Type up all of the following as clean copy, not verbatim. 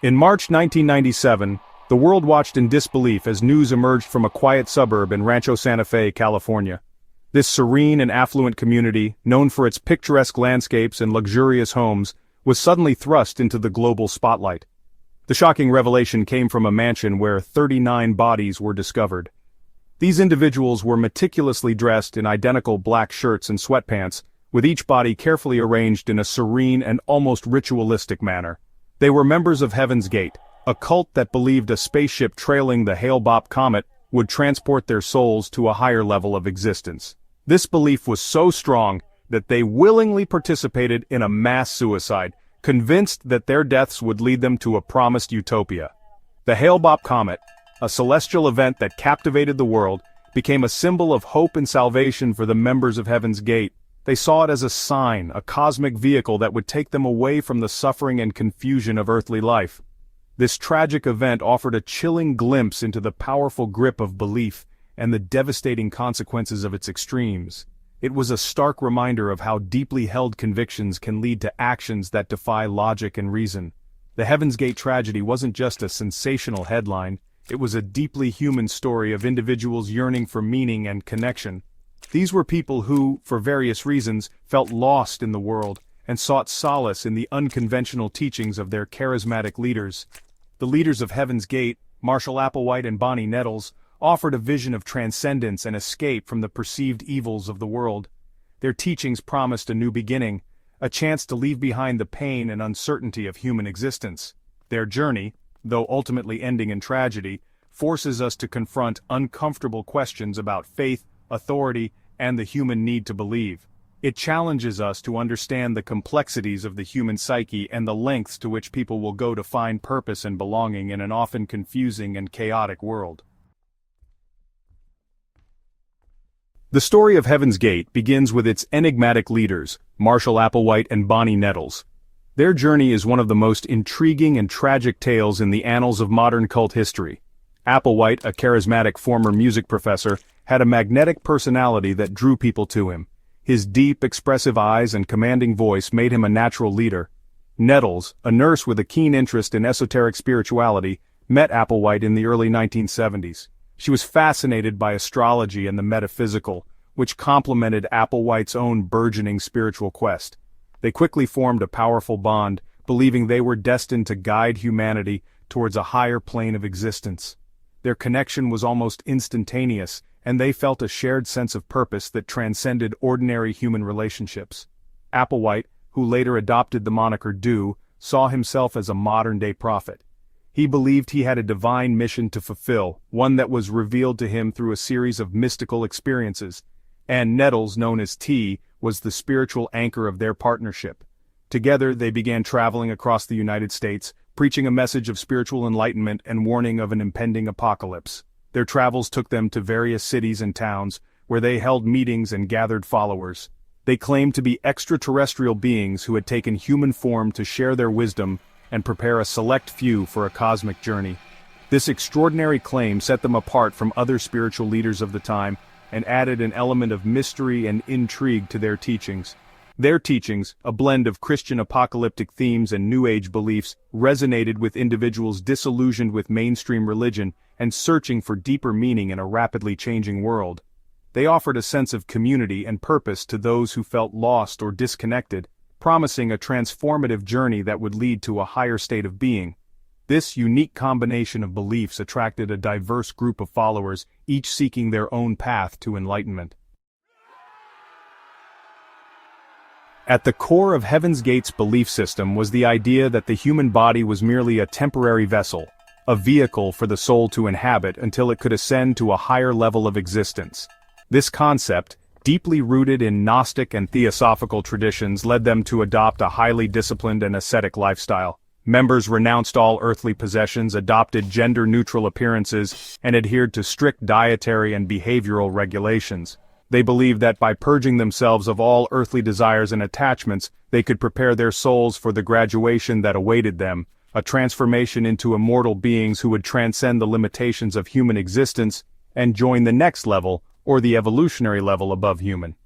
In March 1997, the world watched in disbelief as news emerged from a quiet suburb in Rancho Santa Fe, California. This serene and affluent community, known for its picturesque landscapes and luxurious homes, was suddenly thrust into the global spotlight. The shocking revelation came from a mansion where 39 bodies were discovered. These individuals were meticulously dressed in identical black shirts and sweatpants, with each body carefully arranged in a serene and almost ritualistic manner. They were members of Heaven's Gate, a cult that believed a spaceship trailing the Hale-Bopp comet would transport their souls to a higher level of existence. This belief was so strong that they willingly participated in a mass suicide, convinced that their deaths would lead them to a promised utopia. The Hale-Bopp comet, a celestial event that captivated the world, became a symbol of hope and salvation for the members of Heaven's Gate. They saw it as a sign, a cosmic vehicle that would take them away from the suffering and confusion of earthly life. This tragic event offered a chilling glimpse into the powerful grip of belief and the devastating consequences of its extremes. It was a stark reminder of how deeply held convictions can lead to actions that defy logic and reason. The Heaven's Gate tragedy wasn't just a sensational headline, it was a deeply human story of individuals yearning for meaning and connection. These were people who, for various reasons, felt lost in the world and sought solace in the unconventional teachings of their charismatic leaders. The leaders of Heaven's Gate, Marshall Applewhite and Bonnie Nettles, offered a vision of transcendence and escape from the perceived evils of the world. Their teachings promised a new beginning, a chance to leave behind the pain and uncertainty of human existence. Their journey, though ultimately ending in tragedy, forces us to confront uncomfortable questions about faith, authority, and the human need to believe. It challenges us to understand the complexities of the human psyche and the lengths to which people will go to find purpose and belonging in an often confusing and chaotic world. The story of Heaven's Gate begins with its enigmatic leaders, Marshall Applewhite and Bonnie Nettles. Their journey is one of the most intriguing and tragic tales in the annals of modern cult history. Applewhite, a charismatic former music professor, had a magnetic personality that drew people to him. His deep, expressive eyes and commanding voice made him a natural leader. Nettles, a nurse with a keen interest in esoteric spirituality, met Applewhite in the early 1970s. She was fascinated by astrology and the metaphysical, which complemented Applewhite's own burgeoning spiritual quest. They quickly formed a powerful bond, believing they were destined to guide humanity towards a higher plane of existence. Their connection was almost instantaneous, and they felt a shared sense of purpose that transcended ordinary human relationships. Applewhite, who later adopted the moniker Dew, saw himself as a modern-day prophet. He believed he had a divine mission to fulfill, one that was revealed to him through a series of mystical experiences. And Nettles, known as T, was the spiritual anchor of their partnership. Together they began traveling across the United States, preaching a message of spiritual enlightenment and warning of an impending apocalypse. Their travels took them to various cities and towns, where they held meetings and gathered followers. They claimed to be extraterrestrial beings who had taken human form to share their wisdom and prepare a select few for a cosmic journey. This extraordinary claim set them apart from other spiritual leaders of the time and added an element of mystery and intrigue to their teachings. Their teachings, a blend of Christian apocalyptic themes and New Age beliefs, resonated with individuals disillusioned with mainstream religion and searching for deeper meaning in a rapidly changing world. They offered a sense of community and purpose to those who felt lost or disconnected, promising a transformative journey that would lead to a higher state of being. This unique combination of beliefs attracted a diverse group of followers, each seeking their own path to enlightenment. At the core of Heaven's Gate's belief system was the idea that the human body was merely a temporary vessel, a vehicle for the soul to inhabit until it could ascend to a higher level of existence. This concept, deeply rooted in Gnostic and Theosophical traditions, led them to adopt a highly disciplined and ascetic lifestyle. Members renounced all earthly possessions, adopted gender-neutral appearances, and adhered to strict dietary and behavioral regulations. They believed that by purging themselves of all earthly desires and attachments, they could prepare their souls for the graduation that awaited them, a transformation into immortal beings who would transcend the limitations of human existence and join the next level, or the evolutionary level above human.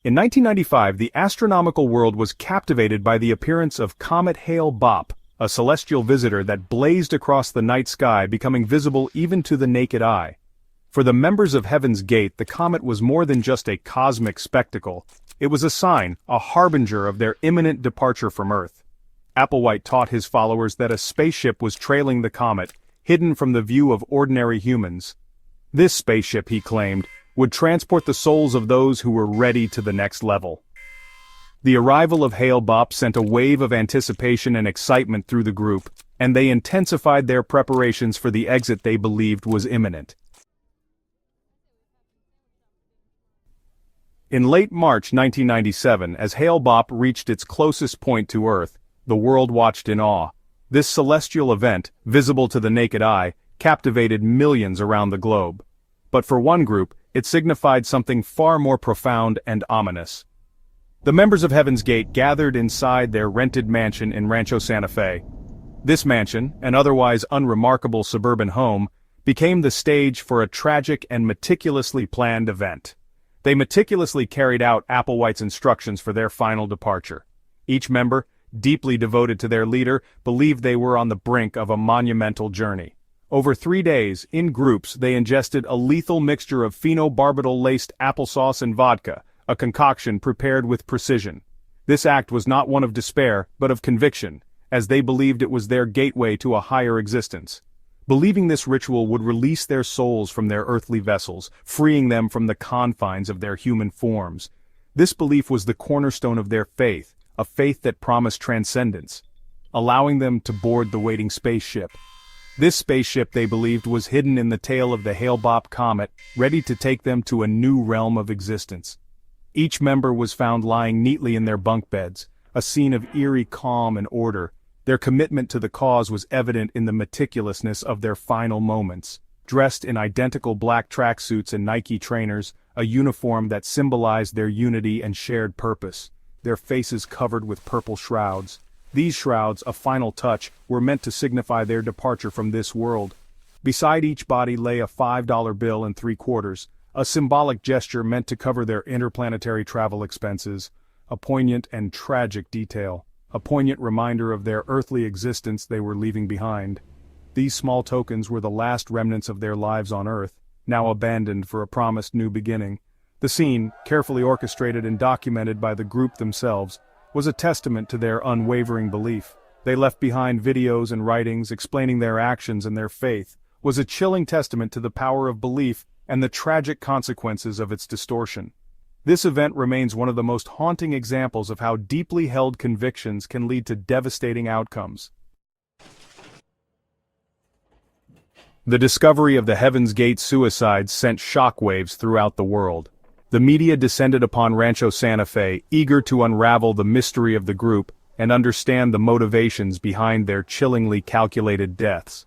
In 1995, the astronomical world was captivated by the appearance of Comet Hale-Bopp, a celestial visitor that blazed across the night sky, becoming visible even to the naked eye. For the members of Heaven's Gate, the comet was more than just a cosmic spectacle. It was a sign, a harbinger of their imminent departure from Earth. Applewhite taught his followers that a spaceship was trailing the comet, hidden from the view of ordinary humans. This spaceship, he claimed, would transport the souls of those who were ready to the next level. The arrival of Hale-Bopp sent a wave of anticipation and excitement through the group, and they intensified their preparations for the exit they believed was imminent. In late March 1997, as Hale-Bopp reached its closest point to Earth, the world watched in awe. This celestial event, visible to the naked eye, captivated millions around the globe. But for one group, it signified something far more profound and ominous. The members of Heaven's Gate gathered inside their rented mansion in Rancho Santa Fe. This mansion, an otherwise unremarkable suburban home, became the stage for a tragic and meticulously planned event. They meticulously carried out Applewhite's instructions for their final departure. Each member, deeply devoted to their leader, believed they were on the brink of a monumental journey. Over 3 days, in groups, they ingested a lethal mixture of phenobarbital-laced applesauce and vodka, a concoction prepared with precision. This act was not one of despair, but of conviction, as they believed it was their gateway to a higher existence. Believing this ritual would release their souls from their earthly vessels, freeing them from the confines of their human forms. This belief was the cornerstone of their faith, a faith that promised transcendence, allowing them to board the waiting spaceship. This spaceship, they believed, was hidden in the tail of the Hale-Bopp comet, ready to take them to a new realm of existence. Each member was found lying neatly in their bunk beds, a scene of eerie calm and order. Their commitment to the cause was evident in the meticulousness of their final moments. Dressed in identical black tracksuits and Nike trainers, a uniform that symbolized their unity and shared purpose. Their faces covered with purple shrouds. These shrouds, a final touch, were meant to signify their departure from this world. Beside each body lay a $5 bill and 3 quarters, a symbolic gesture meant to cover their interplanetary travel expenses, a poignant and tragic detail, a poignant reminder of their earthly existence they were leaving behind. These small tokens were the last remnants of their lives on Earth, now abandoned for a promised new beginning. The scene, carefully orchestrated and documented by the group themselves, was a testament to their unwavering belief. They left behind videos and writings explaining their actions and their faith, was a chilling testament to the power of belief and the tragic consequences of its distortion. This event remains one of the most haunting examples of how deeply held convictions can lead to devastating outcomes. The discovery of the Heaven's Gate suicides sent shockwaves throughout the world. The media descended upon Rancho Santa Fe, eager to unravel the mystery of the group and understand the motivations behind their chillingly calculated deaths.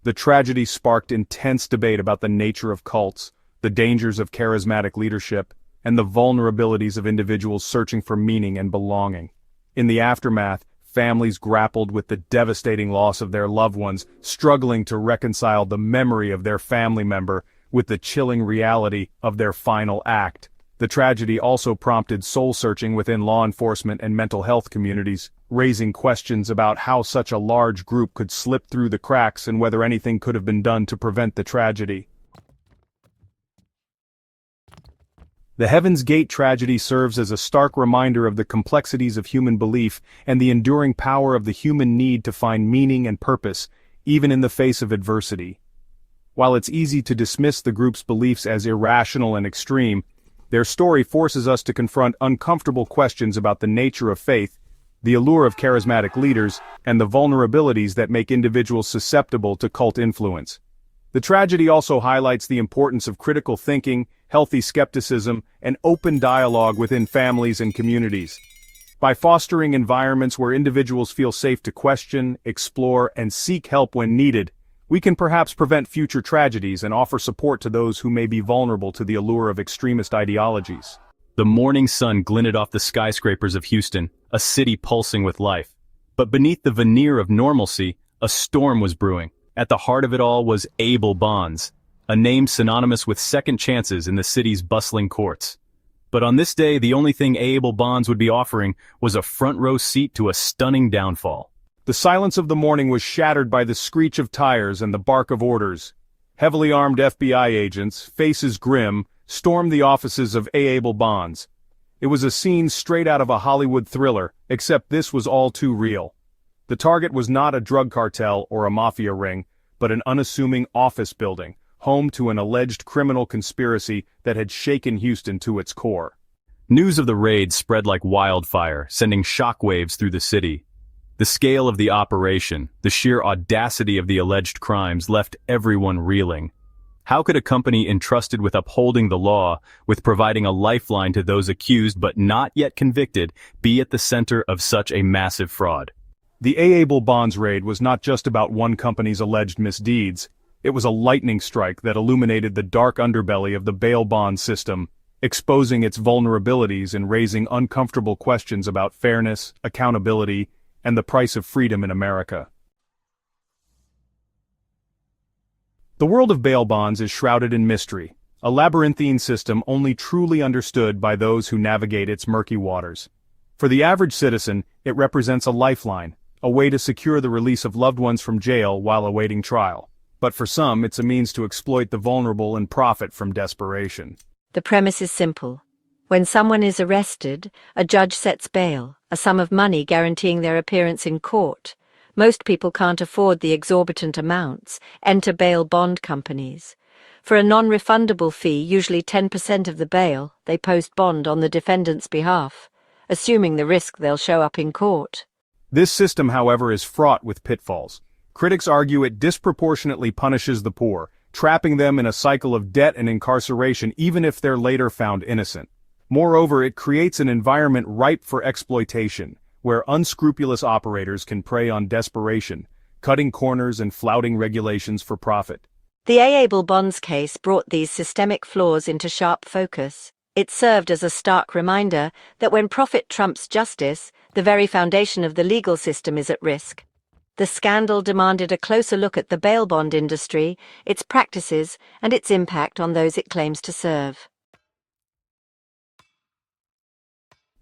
The tragedy sparked intense debate about the nature of cults, the dangers of charismatic leadership, and the vulnerabilities of individuals searching for meaning and belonging. In the aftermath, families grappled with the devastating loss of their loved ones, struggling to reconcile the memory of their family member with the chilling reality of their final act. The tragedy also prompted soul-searching within law enforcement and mental health communities, raising questions about how such a large group could slip through the cracks and whether anything could have been done to prevent the tragedy. The Heaven's Gate tragedy serves as a stark reminder of the complexities of human belief and the enduring power of the human need to find meaning and purpose, even in the face of adversity. While it's easy to dismiss the group's beliefs as irrational and extreme, their story forces us to confront uncomfortable questions about the nature of faith, the allure of charismatic leaders, and the vulnerabilities that make individuals susceptible to cult influence. The tragedy also highlights the importance of critical thinking, healthy skepticism, and open dialogue within families and communities. By fostering environments where individuals feel safe to question, explore, and seek help when needed, we can perhaps prevent future tragedies and offer support to those who may be vulnerable to the allure of extremist ideologies. The morning sun glinted off the skyscrapers of Houston, a city pulsing with life. But beneath the veneer of normalcy, a storm was brewing. At the heart of it all was Abel Bonds, a name synonymous with second chances in the city's bustling courts. But on this day, the only thing A-able bonds would be offering was a front-row seat to a stunning downfall. The silence of the morning was shattered by the screech of tires and the bark of orders. Heavily armed FBI agents, faces grim, stormed the offices of A-able bonds. It was a scene straight out of a Hollywood thriller, except this was all too real. The target was not a drug cartel or a mafia ring, but an unassuming office building, home to an alleged criminal conspiracy that had shaken Houston to its core. News of the raid spread like wildfire, sending shockwaves through the city. The scale of the operation, the sheer audacity of the alleged crimes left everyone reeling. How could a company entrusted with upholding the law, with providing a lifeline to those accused but not yet convicted, be at the center of such a massive fraud? The A-able bonds raid was not just about one company's alleged misdeeds. It was a lightning strike that illuminated the dark underbelly of the bail bond system, exposing its vulnerabilities and raising uncomfortable questions about fairness, accountability, and the price of freedom in America. The world of bail bonds is shrouded in mystery, a labyrinthine system only truly understood by those who navigate its murky waters. For the average citizen, it represents a lifeline, a way to secure the release of loved ones from jail while awaiting trial. But for some, it's a means to exploit the vulnerable and profit from desperation. The premise is simple. When someone is arrested, a judge sets bail, a sum of money guaranteeing their appearance in court. Most people can't afford the exorbitant amounts, enter bail bond companies. For a non-refundable fee, usually 10% of the bail, they post bond on the defendant's behalf, assuming the risk they'll show up in court. This system, however, is fraught with pitfalls. Critics argue it disproportionately punishes the poor, trapping them in a cycle of debt and incarceration even if they're later found innocent. Moreover, it creates an environment ripe for exploitation, where unscrupulous operators can prey on desperation, cutting corners and flouting regulations for profit. The A-able bonds case brought these systemic flaws into sharp focus. It served as a stark reminder that when profit trumps justice, the very foundation of the legal system is at risk. The scandal demanded a closer look at the bail bond industry, its practices, and its impact on those it claims to serve.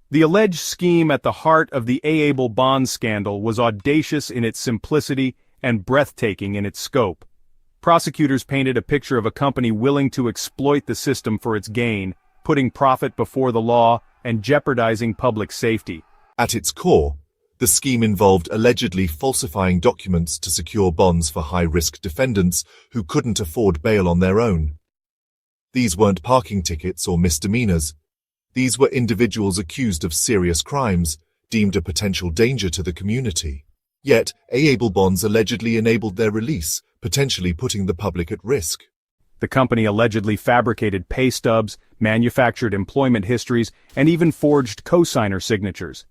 The alleged scheme at the heart of the A-able bonds scandal was audacious in its simplicity and breathtaking in its scope. Prosecutors painted a picture of a company willing to exploit the system for its gain, putting profit before the law and jeopardizing public safety. At its core, the scheme involved allegedly falsifying documents to secure bonds for high-risk defendants who couldn't afford bail on their own. These weren't parking tickets or misdemeanors. These were individuals accused of serious crimes, deemed a potential danger to the community. Yet, A-able bonds allegedly enabled their release, potentially putting the public at risk. The company allegedly fabricated pay stubs, manufactured employment histories, and even forged cosigner signatures.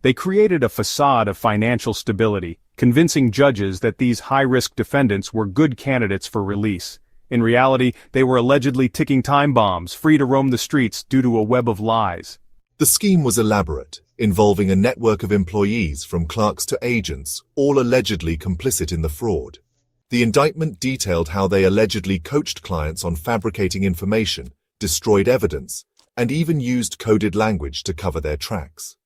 They created a facade of financial stability, convincing judges that these high-risk defendants were good candidates for release. In reality, they were allegedly ticking time bombs, free to roam the streets due to a web of lies. The scheme was elaborate, involving a network of employees from clerks to agents, all allegedly complicit in the fraud. The indictment detailed how they allegedly coached clients on fabricating information, destroyed evidence, and even used coded language to cover their tracks.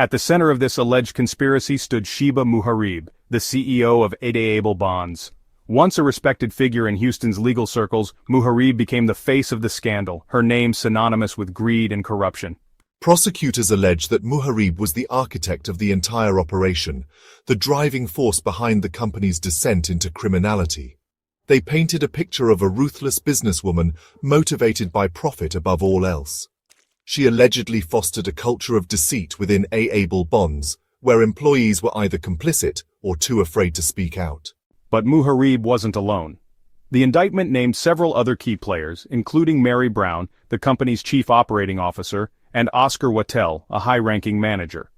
At the center of this alleged conspiracy stood Sheba Muharib, the CEO of A-able bonds. Once a respected figure in Houston's legal circles, Muharib became the face of the scandal, her name synonymous with greed and corruption. Prosecutors allege that Muharib was the architect of the entire operation, the driving force behind the company's descent into criminality. They painted a picture of a ruthless businesswoman motivated by profit above all else. She allegedly fostered a culture of deceit within A-able bonds, where employees were either complicit or too afraid to speak out. But Muharib wasn't alone. The indictment named several other key players, including Mary Brown, the company's chief operating officer, and Oscar Wattell, a high-ranking manager.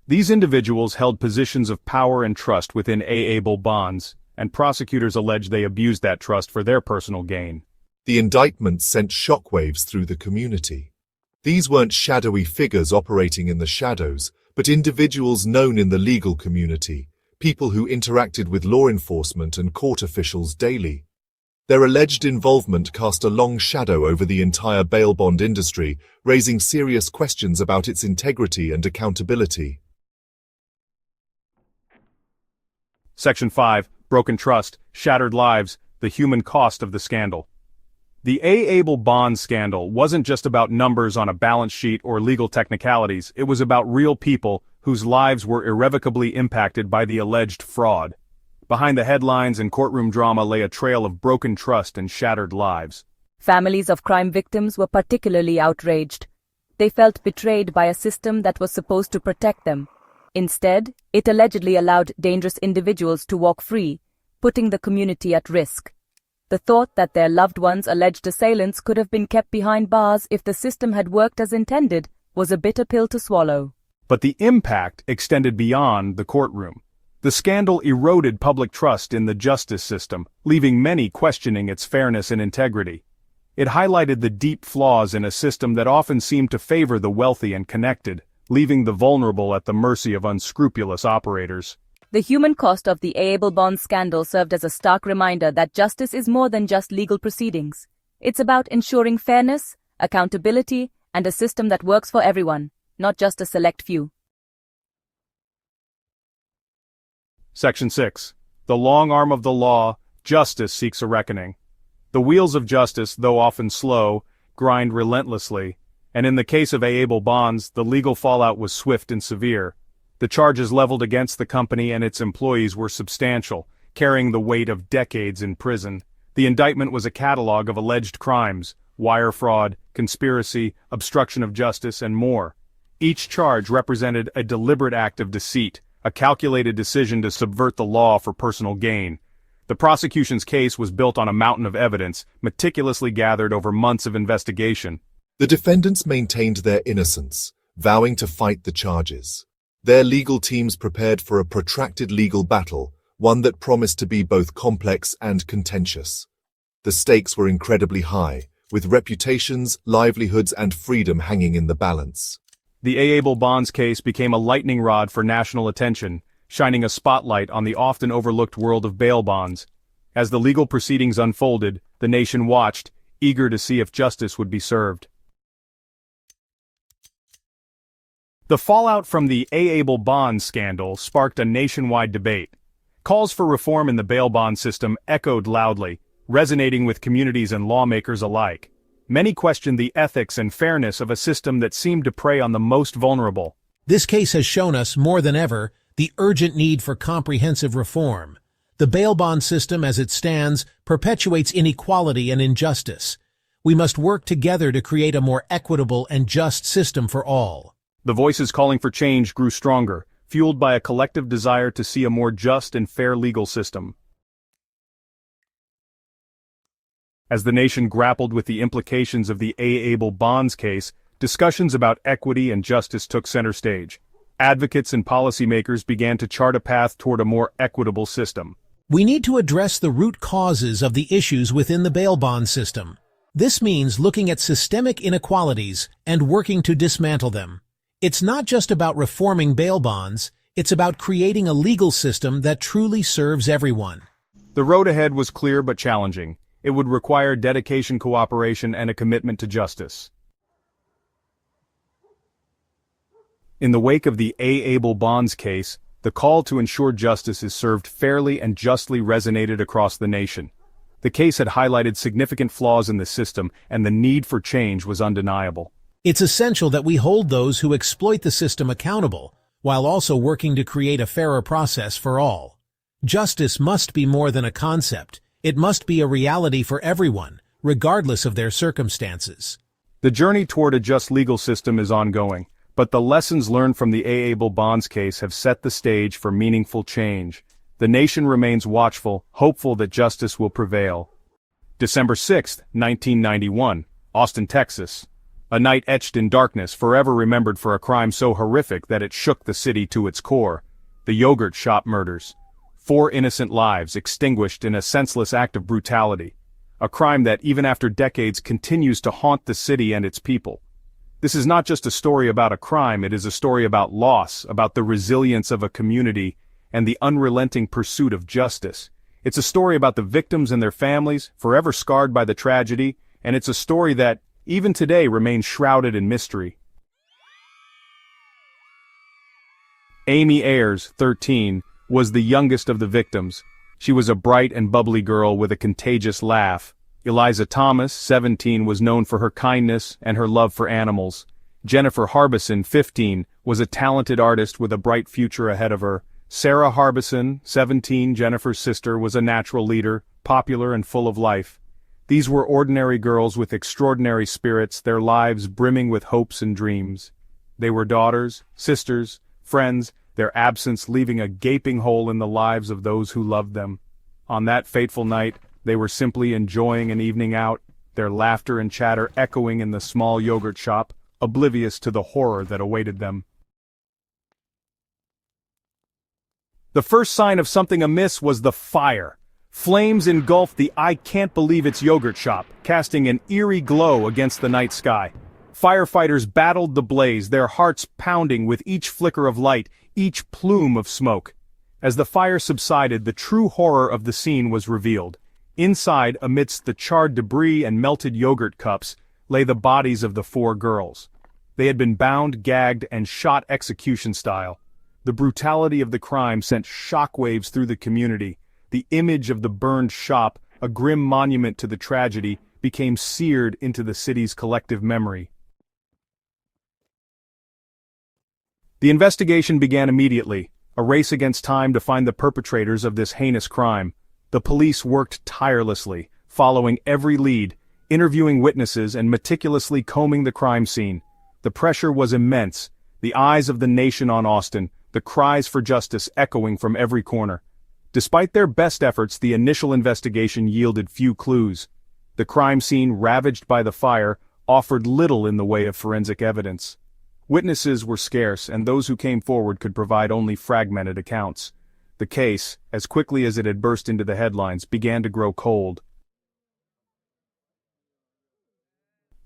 These individuals held positions of power and trust within A-able bonds, and prosecutors allege they abused that trust for their personal gain. The indictment sent shockwaves through the community. These weren't shadowy figures operating in the shadows, but individuals known in the legal community, people who interacted with law enforcement and court officials daily. Their alleged involvement cast a long shadow over the entire bail bond industry, raising serious questions about its integrity and accountability. Section 5, Broken Trust, Shattered Lives, the Human Cost of the Scandal. The A. Bond scandal wasn't just about numbers on a balance sheet or legal technicalities, it was about real people whose lives were irrevocably impacted by the alleged fraud. Behind the headlines and courtroom drama lay a trail of broken trust and shattered lives. Families of crime victims were particularly outraged. They felt betrayed by a system that was supposed to protect them. Instead, it allegedly allowed dangerous individuals to walk free, putting the community at risk. The thought that their loved ones' alleged assailants could have been kept behind bars if the system had worked as intended was a bitter pill to swallow. But the impact extended beyond the courtroom. The scandal eroded public trust in the justice system, leaving many questioning its fairness and integrity. It highlighted the deep flaws in a system that often seemed to favor the wealthy and connected, leaving the vulnerable at the mercy of unscrupulous operators. The human cost of the A. Bond scandal served as a stark reminder that justice is more than just legal proceedings. It's about ensuring fairness, accountability, and a system that works for everyone, not just a select few. Section 6. The long arm of the law, justice seeks a reckoning. The wheels of justice, though often slow, grind relentlessly, and in the case of A. Bonds, the legal fallout was swift and severe. The charges leveled against the company and its employees were substantial, carrying the weight of decades in prison. The indictment was a catalog of alleged crimes: wire fraud, conspiracy, obstruction of justice, and more. Each charge represented a deliberate act of deceit, a calculated decision to subvert the law for personal gain. The prosecution's case was built on a mountain of evidence, meticulously gathered over months of investigation. The defendants maintained their innocence, vowing to fight the charges. Their legal teams prepared for a protracted legal battle, one that promised to be both complex and contentious. The stakes were incredibly high, with reputations, livelihoods, and freedom hanging in the balance. The A. Bonds case became a lightning rod for national attention, shining a spotlight on the often overlooked world of bail bonds. As the legal proceedings unfolded, the nation watched, eager to see if justice would be served. The fallout from the A. Bonds scandal sparked a nationwide debate. Calls for reform in the bail bond system echoed loudly, resonating with communities and lawmakers alike. Many questioned the ethics and fairness of a system that seemed to prey on the most vulnerable. This case has shown us, more than ever, the urgent need for comprehensive reform. The bail bond system, as it stands, perpetuates inequality and injustice. We must work together to create a more equitable and just system for all. The voices calling for change grew stronger, fueled by a collective desire to see a more just and fair legal system. As the nation grappled with the implications of the A. Bonds case, discussions about equity and justice took center stage. Advocates and policymakers began to chart a path toward a more equitable system. We need to address the root causes of the issues within the bail bond system. This means looking at systemic inequalities and working to dismantle them. It's not just about reforming bail bonds, it's about creating a legal system that truly serves everyone. The road ahead was clear but challenging. It would require dedication, cooperation, and a commitment to justice. In the wake of the A. Bonds case, the call to ensure justice is served fairly and justly resonated across the nation. The case had highlighted significant flaws in the system, and the need for change was undeniable. It's essential that we hold those who exploit the system accountable, while also working to create a fairer process for all. Justice must be more than a concept. It must be a reality for everyone, regardless of their circumstances. The journey toward a just legal system is ongoing, but the lessons learned from the A. Bonds case have set the stage for meaningful change. The nation remains watchful, hopeful that justice will prevail. December 6, 1991, Austin, Texas. A night etched in darkness, forever remembered for a crime so horrific that it shook the city to its core. The yogurt shop murders. 4 innocent lives extinguished in a senseless act of brutality. A crime that, even after decades, continues to haunt the city and its people. This is not just a story about a crime, it is a story about loss, about the resilience of a community, and the unrelenting pursuit of justice. It's a story about the victims and their families, forever scarred by the tragedy, and it's a story that, even today, remains shrouded in mystery. Amy Ayers, 13, was the youngest of the victims. She was a bright and bubbly girl with a contagious laugh. Eliza Thomas, 17, was known for her kindness and her love for animals. Jennifer Harbison, 15, was a talented artist with a bright future ahead of her. Sarah Harbison, 17, Jennifer's sister, was a natural leader, popular and full of life. These were ordinary girls with extraordinary spirits, their lives brimming with hopes and dreams. They were daughters, sisters, friends, their absence leaving a gaping hole in the lives of those who loved them. On that fateful night, they were simply enjoying an evening out, their laughter and chatter echoing in the small yogurt shop, oblivious to the horror that awaited them. The first sign of something amiss was the fire. Flames engulfed the I Can't Believe It's yogurt shop, casting an eerie glow against the night sky. Firefighters battled the blaze, their hearts pounding with each flicker of light, each plume of smoke. As the fire subsided, the true horror of the scene was revealed. Inside, amidst the charred debris and melted yogurt cups, lay the bodies of the 4 girls. They had been bound, gagged, and shot execution style. The brutality of the crime sent shockwaves through the community. The image of the burned shop, a grim monument to the tragedy, became seared into the city's collective memory. The investigation began immediately, a race against time to find the perpetrators of this heinous crime. The police worked tirelessly, following every lead, interviewing witnesses and meticulously combing the crime scene. The pressure was immense, the eyes of the nation on Austin, the cries for justice echoing from every corner. Despite their best efforts, the initial investigation yielded few clues. The crime scene, ravaged by the fire, offered little in the way of forensic evidence. Witnesses were scarce, and those who came forward could provide only fragmented accounts. The case, as quickly as it had burst into the headlines, began to grow cold.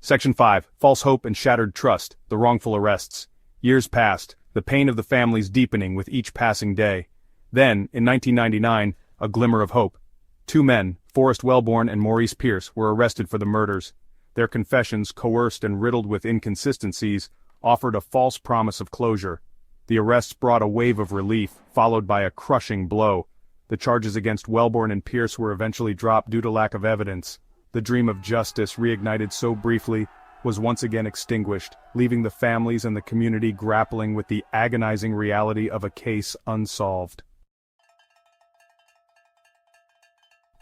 Section 5. False hope and shattered trust, the wrongful arrests. Years passed, the pain of the families deepening with each passing day. Then, in 1999, a glimmer of hope. 2 men, Forrest Wellborn and Maurice Pierce, were arrested for the murders. Their confessions, coerced and riddled with inconsistencies, offered a false promise of closure. The arrests brought a wave of relief, followed by a crushing blow. The charges against Wellborn and Pierce were eventually dropped due to lack of evidence. The dream of justice, reignited so briefly, was once again extinguished, leaving the families and the community grappling with the agonizing reality of a case unsolved.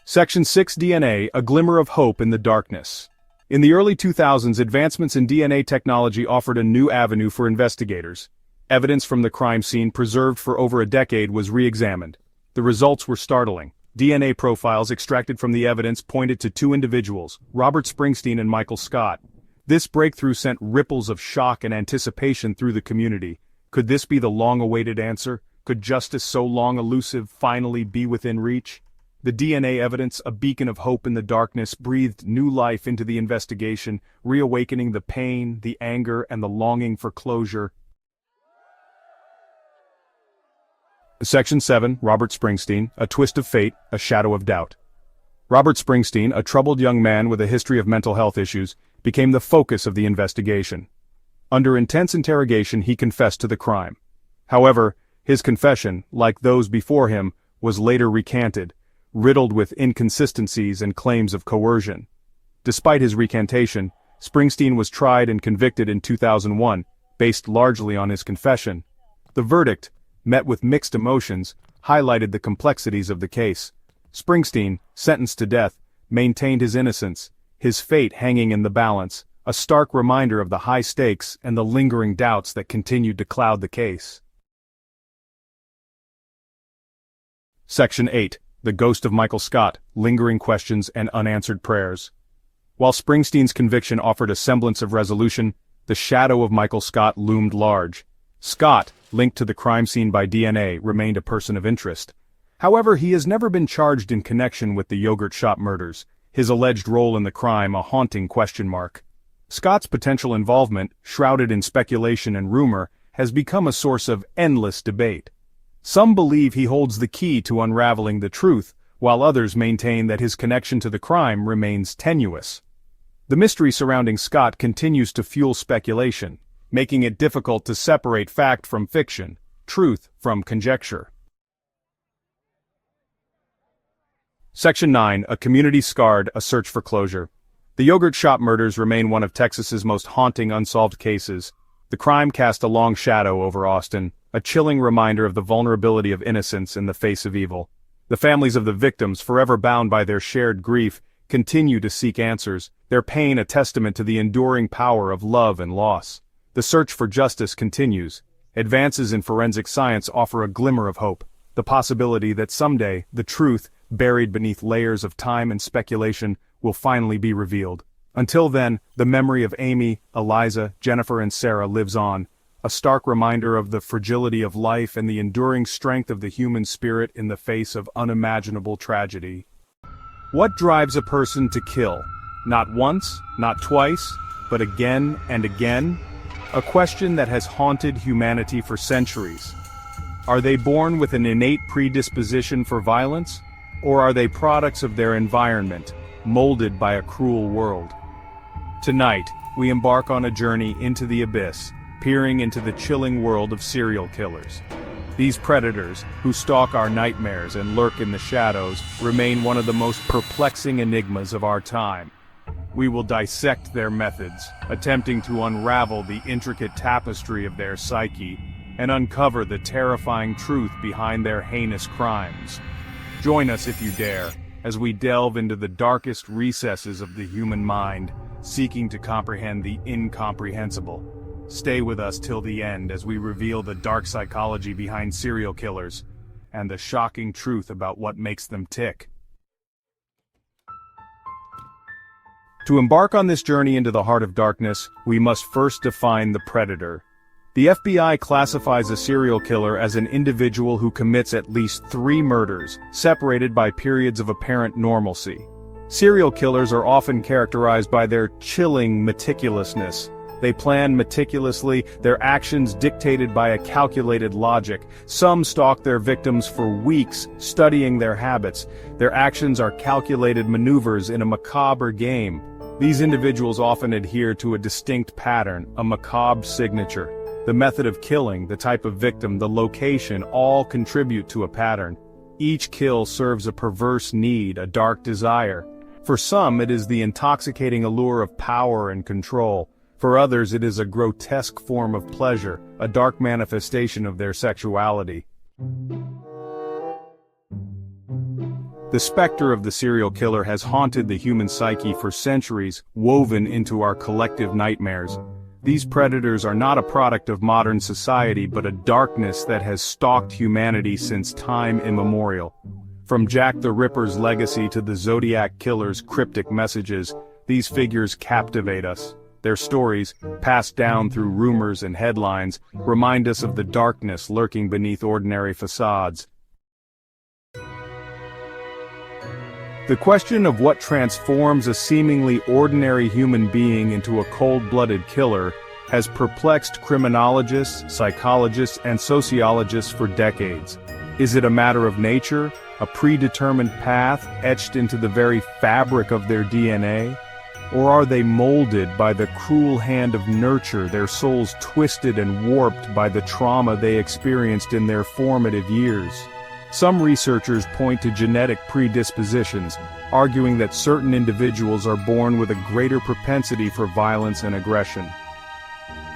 Section 6. DNA, a glimmer of hope in the darkness. In the early 2000s, advancements in DNA technology offered a new avenue for investigators. Evidence from the crime scene, preserved for over a decade, was re-examined. The results were startling. DNA profiles extracted from the evidence pointed to 2 individuals, Robert Springsteen and Michael Scott. This breakthrough sent ripples of shock and anticipation through the community. Could this be the long-awaited answer? Could justice, so long elusive, finally be within reach? The DNA evidence, a beacon of hope in the darkness, breathed new life into the investigation, reawakening the pain, the anger, and the longing for closure. Section 7. Robert Springsteen, a twist of fate, a shadow of doubt. Robert Springsteen, a troubled young man with a history of mental health issues, became the focus of the investigation. Under intense interrogation, he confessed to the crime. However, his confession, like those before him, was later recanted, riddled with inconsistencies and claims of coercion. Despite his recantation, Springsteen was tried and convicted in 2001, based largely on his confession. The verdict, met with mixed emotions, highlighted the complexities of the case. Springsteen, sentenced to death, maintained his innocence, his fate hanging in the balance, a stark reminder of the high stakes and the lingering doubts that continued to cloud the case. Section 8. The Ghost of Michael Scott, Lingering Questions and Unanswered Prayers. While Springsteen's conviction offered a semblance of resolution, the shadow of Michael Scott loomed large. Scott, linked to the crime scene by DNA, remained a person of interest. However, he has never been charged in connection with the yogurt shop murders, his alleged role in the crime a haunting question mark. Scott's potential involvement, shrouded in speculation and rumor, has become a source of endless debate. Some believe he holds the key to unraveling the truth, while others maintain that his connection to the crime remains tenuous. The mystery surrounding Scott continues to fuel speculation, making it difficult to separate fact from fiction, truth from conjecture. Section 9, A Community Scarred, A Search for Closure. The yogurt shop murders remain one of Texas's most haunting unsolved cases. The crime cast a long shadow over Austin, a chilling reminder of the vulnerability of innocence in the face of evil. The families of the victims, forever bound by their shared grief, continue to seek answers, their pain a testament to the enduring power of love and loss. The search for justice continues. Advances in forensic science offer a glimmer of hope, the possibility that someday the truth, buried beneath layers of time and speculation, will finally be revealed. Until then, the memory of Amy, Eliza, Jennifer, and Sarah lives on, a stark reminder of the fragility of life and the enduring strength of the human spirit in the face of unimaginable tragedy. What drives a person to kill? Not once, not twice, but again and again? A question that has haunted humanity for centuries. Are they born with an innate predisposition for violence? Or are they products of their environment, molded by a cruel world? Tonight, we embark on a journey into the abyss, peering into the chilling world of serial killers. These predators, who stalk our nightmares and lurk in the shadows, remain one of the most perplexing enigmas of our time. We will dissect their methods, attempting to unravel the intricate tapestry of their psyche, and uncover the terrifying truth behind their heinous crimes. Join us if you dare, as we delve into the darkest recesses of the human mind, seeking to comprehend the incomprehensible. Stay with us till the end as we reveal the dark psychology behind serial killers, and the shocking truth about what makes them tick. To embark on this journey into the heart of darkness, we must first define the predator. The FBI classifies a serial killer as an individual who commits at least 3 murders, separated by periods of apparent normalcy. Serial killers are often characterized by their chilling meticulousness. They plan meticulously, their actions dictated by a calculated logic. Some stalk their victims for weeks, studying their habits. Their actions are calculated maneuvers in a macabre game. These individuals often adhere to a distinct pattern, a macabre signature. The method of killing, the type of victim, the location, all contribute to a pattern. Each kill serves a perverse need, a dark desire. For some, it is the intoxicating allure of power and control. For others, it is a grotesque form of pleasure, a dark manifestation of their sexuality. The specter of the serial killer has haunted the human psyche for centuries, woven into our collective nightmares. These predators are not a product of modern society but a darkness that has stalked humanity since time immemorial. From Jack the Ripper's legacy to the Zodiac Killer's cryptic messages, these figures captivate us. Their stories, passed down through rumors and headlines, remind us of the darkness lurking beneath ordinary facades. The question of what transforms a seemingly ordinary human being into a cold-blooded killer has perplexed criminologists, psychologists, and sociologists for decades. Is it a matter of nature, a predetermined path etched into the very fabric of their DNA? Or are they molded by the cruel hand of nurture, their souls twisted and warped by the trauma they experienced in their formative years? Some researchers point to genetic predispositions, arguing that certain individuals are born with a greater propensity for violence and aggression.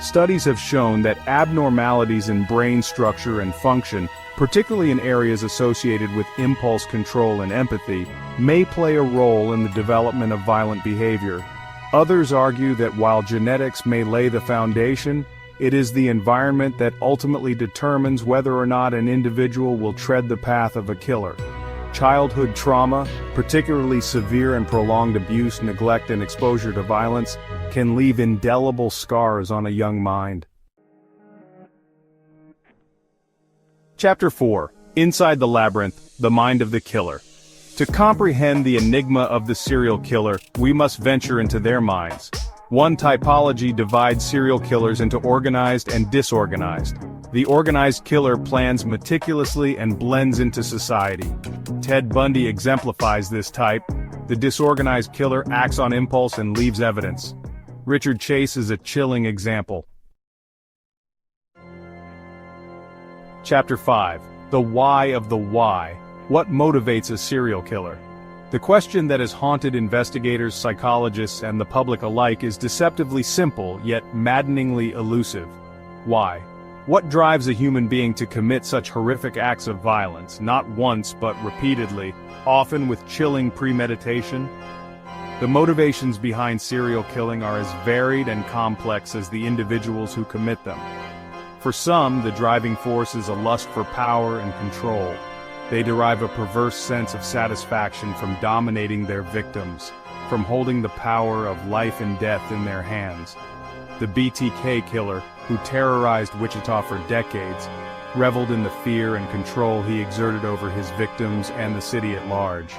Studies have shown that abnormalities in brain structure and function, particularly in areas associated with impulse control and empathy, may play a role in the development of violent behavior. Others argue that while genetics may lay the foundation, it is the environment that ultimately determines whether or not an individual will tread the path of a killer. Childhood trauma, particularly severe and prolonged abuse, neglect, and exposure to violence, can leave indelible scars on a young mind. Chapter 4. Inside the Labyrinth, the Mind of the Killer. To comprehend the enigma of the serial killer, we must venture into their minds. One typology divides serial killers into organized and disorganized. The organized killer plans meticulously and blends into society. Ted Bundy exemplifies this type. The disorganized killer acts on impulse and leaves evidence. Richard Chase is a chilling example. Chapter 5. The Why of the Why. What motivates a serial killer? The question that has haunted investigators, psychologists, and the public alike is deceptively simple, yet maddeningly elusive. Why? What drives a human being to commit such horrific acts of violence, not once but repeatedly, often with chilling premeditation? The motivations behind serial killing are as varied and complex as the individuals who commit them. For some, the driving force is a lust for power and control. They derive a perverse sense of satisfaction from dominating their victims, from holding the power of life and death in their hands. The BTK killer, who terrorized Wichita for decades, reveled in the fear and control he exerted over his victims and the city at large.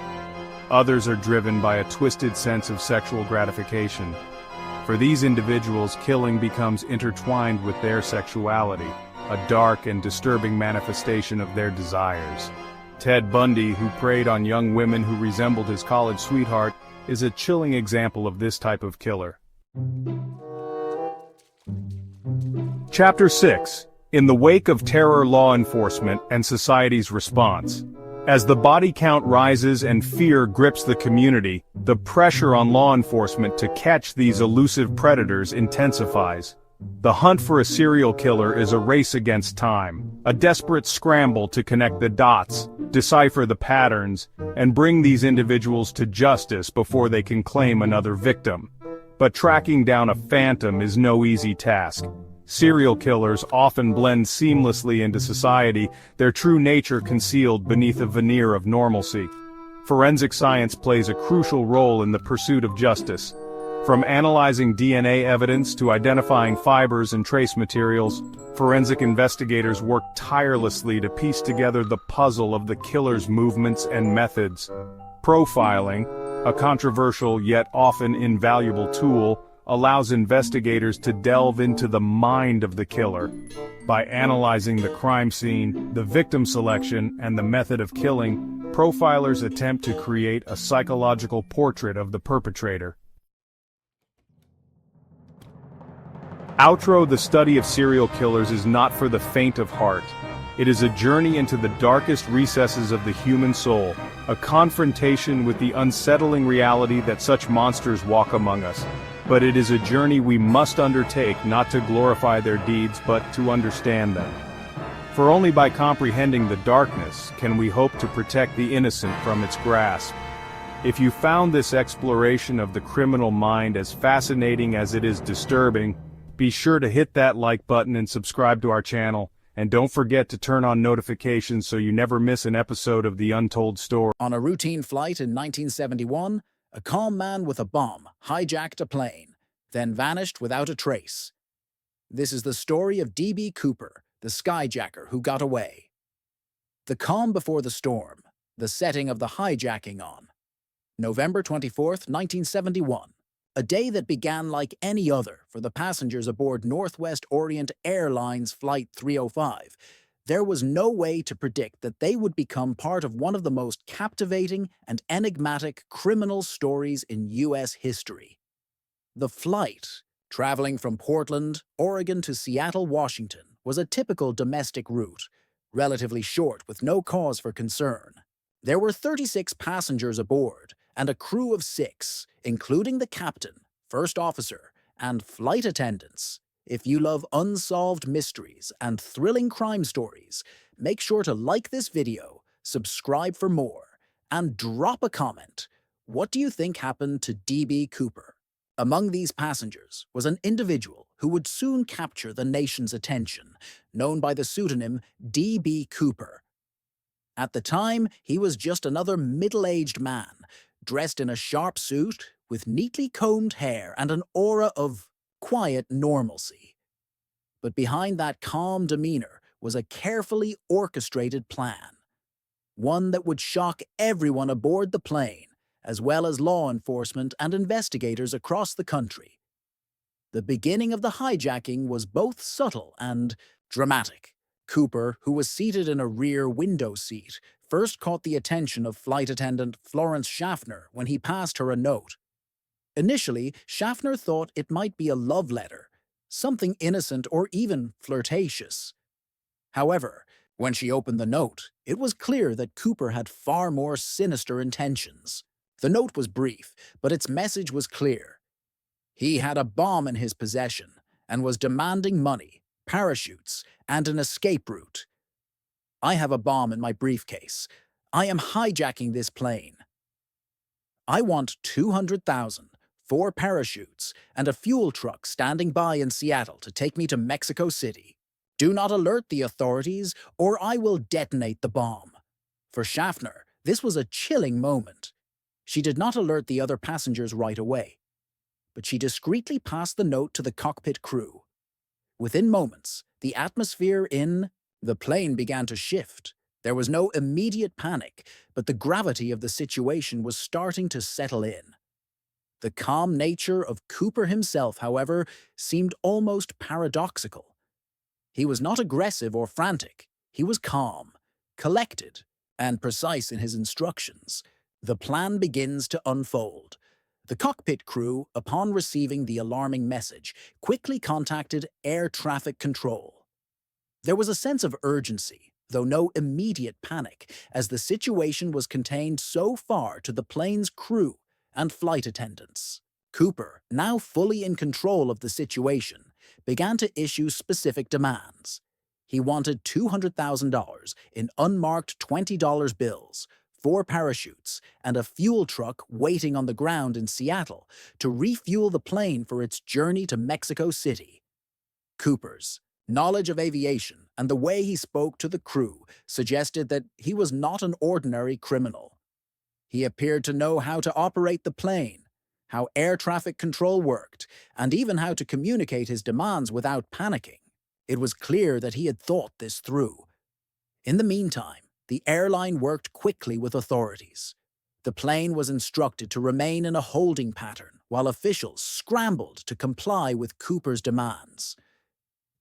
Others are driven by a twisted sense of sexual gratification. For these individuals, killing becomes intertwined with their sexuality, a dark and disturbing manifestation of their desires. Ted Bundy, who preyed on young women who resembled his college sweetheart, is a chilling example of this type of killer. Chapter 6. In the Wake of Terror, Law Enforcement and Society's Response. As the body count rises and fear grips the community, the pressure on law enforcement to catch these elusive predators intensifies. The hunt for a serial killer is a race against time, a desperate scramble to connect the dots, decipher the patterns, and bring these individuals to justice before they can claim another victim. But tracking down a phantom is no easy task. Serial killers often blend seamlessly into society, their true nature concealed beneath a veneer of normalcy. Forensic science plays a crucial role in the pursuit of justice. From analyzing DNA evidence to identifying fibers and trace materials, forensic investigators work tirelessly to piece together the puzzle of the killer's movements and methods. Profiling, a controversial yet often invaluable tool, allows investigators to delve into the mind of the killer. By analyzing the crime scene, the victim selection, and the method of killing, profilers attempt to create a psychological portrait of the perpetrator. Outro: The study of serial killers is not for the faint of heart. It is a journey into the darkest recesses of the human soul, a confrontation with the unsettling reality that such monsters walk among us. But it is a journey we must undertake not to glorify their deeds but to understand them. For only by comprehending the darkness can we hope to protect the innocent from its grasp. If you found this exploration of the criminal mind as fascinating as it is disturbing, be sure to hit that like button and subscribe to our channel, and don't forget to turn on notifications so you never miss an episode of The Untold Story. On a routine flight in 1971, a calm man with a bomb hijacked a plane, then vanished without a trace. This is the story of D.B. Cooper, the skyjacker who got away. The calm before the storm, the setting of the hijacking on. November 24th, 1971. A day that began like any other for the passengers aboard Northwest Orient Airlines Flight 305. There was no way to predict that they would become part of one of the most captivating and enigmatic criminal stories in U.S. history. The flight, traveling from Portland, Oregon to Seattle, Washington, was a typical domestic route, relatively short with no cause for concern. There were 36 passengers aboard and a crew of 6, including the captain, first officer, and flight attendants. If you love unsolved mysteries and thrilling crime stories, make sure to like this video, subscribe for more, and drop a comment. What do you think happened to D.B. Cooper? Among these passengers was an individual who would soon capture the nation's attention, known by the pseudonym D.B. Cooper. At the time, he was just another middle-aged man, dressed in a sharp suit, with neatly combed hair and an aura of quiet normalcy. But behind that calm demeanor was a carefully orchestrated plan. One that would shock everyone aboard the plane, as well as law enforcement and investigators across the country. The beginning of the hijacking was both subtle and dramatic, Cooper, who was seated in a rear window seat, first caught the attention of flight attendant Florence Schaffner when he passed her a note. Initially, Schaffner thought it might be a love letter, something innocent or even flirtatious. However, when she opened the note, it was clear that Cooper had far more sinister intentions. The note was brief, but its message was clear. He had a bomb in his possession and was demanding money, parachutes, and an escape route. I have a bomb in my briefcase. I am hijacking this plane. I want 200,000, 4 parachutes, and a fuel truck standing by in Seattle to take me to Mexico City. Do not alert the authorities, or I will detonate the bomb. For Schaffner, this was a chilling moment. She did not alert the other passengers right away, but she discreetly passed the note to the cockpit crew. Within moments, the atmosphere in the plane began to shift. There was no immediate panic, but the gravity of the situation was starting to settle in. The calm nature of Cooper himself, however, seemed almost paradoxical. He was not aggressive or frantic. He was calm, collected, and precise in his instructions. The plan begins to unfold. The cockpit crew, upon receiving the alarming message, quickly contacted air traffic control. There was a sense of urgency, though no immediate panic, as the situation was contained so far to the plane's crew and flight attendants. Cooper, now fully in control of the situation, began to issue specific demands. He wanted $200,000 in unmarked $20 bills, 4 parachutes, and a fuel truck waiting on the ground in Seattle to refuel the plane for its journey to Mexico City. Cooper's knowledge of aviation and the way he spoke to the crew suggested that he was not an ordinary criminal. He appeared to know how to operate the plane, how air traffic control worked, and even how to communicate his demands without panicking. It was clear that he had thought this through. In the meantime, the airline worked quickly with authorities. The plane was instructed to remain in a holding pattern while officials scrambled to comply with Cooper's demands.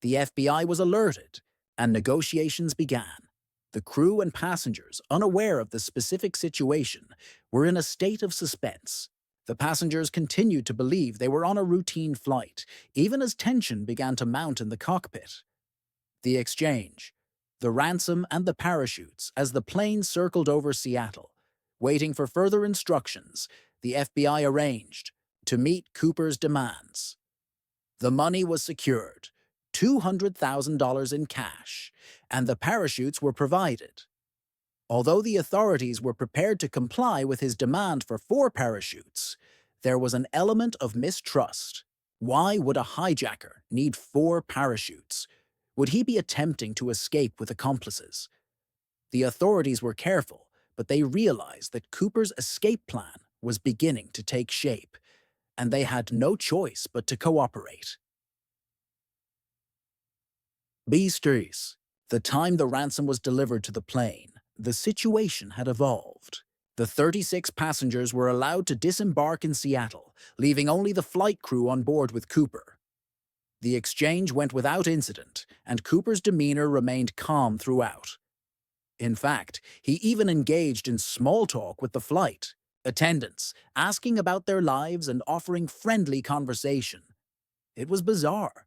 The FBI was alerted, and negotiations began. The crew and passengers, unaware of the specific situation, were in a state of suspense. The passengers continued to believe they were on a routine flight, even as tension began to mount in the cockpit. The exchange, the ransom and the parachutes as the plane circled over Seattle. Waiting for further instructions, the FBI arranged to meet Cooper's demands. The money was secured, $200,000 in cash, and the parachutes were provided. Although the authorities were prepared to comply with his demand for 4 parachutes, there was an element of mistrust. Why would a hijacker need 4 parachutes? Would he be attempting to escape with accomplices? The authorities were careful, but they realized that Cooper's escape plan was beginning to take shape, and they had no choice but to cooperate. Histories. The time the ransom was delivered to the plane, the situation had evolved. The 36 passengers were allowed to disembark in Seattle, leaving only the flight crew on board with Cooper. The exchange went without incident, and Cooper's demeanor remained calm throughout. In fact, he even engaged in small talk with the flight attendants, asking about their lives and offering friendly conversation. It was bizarre.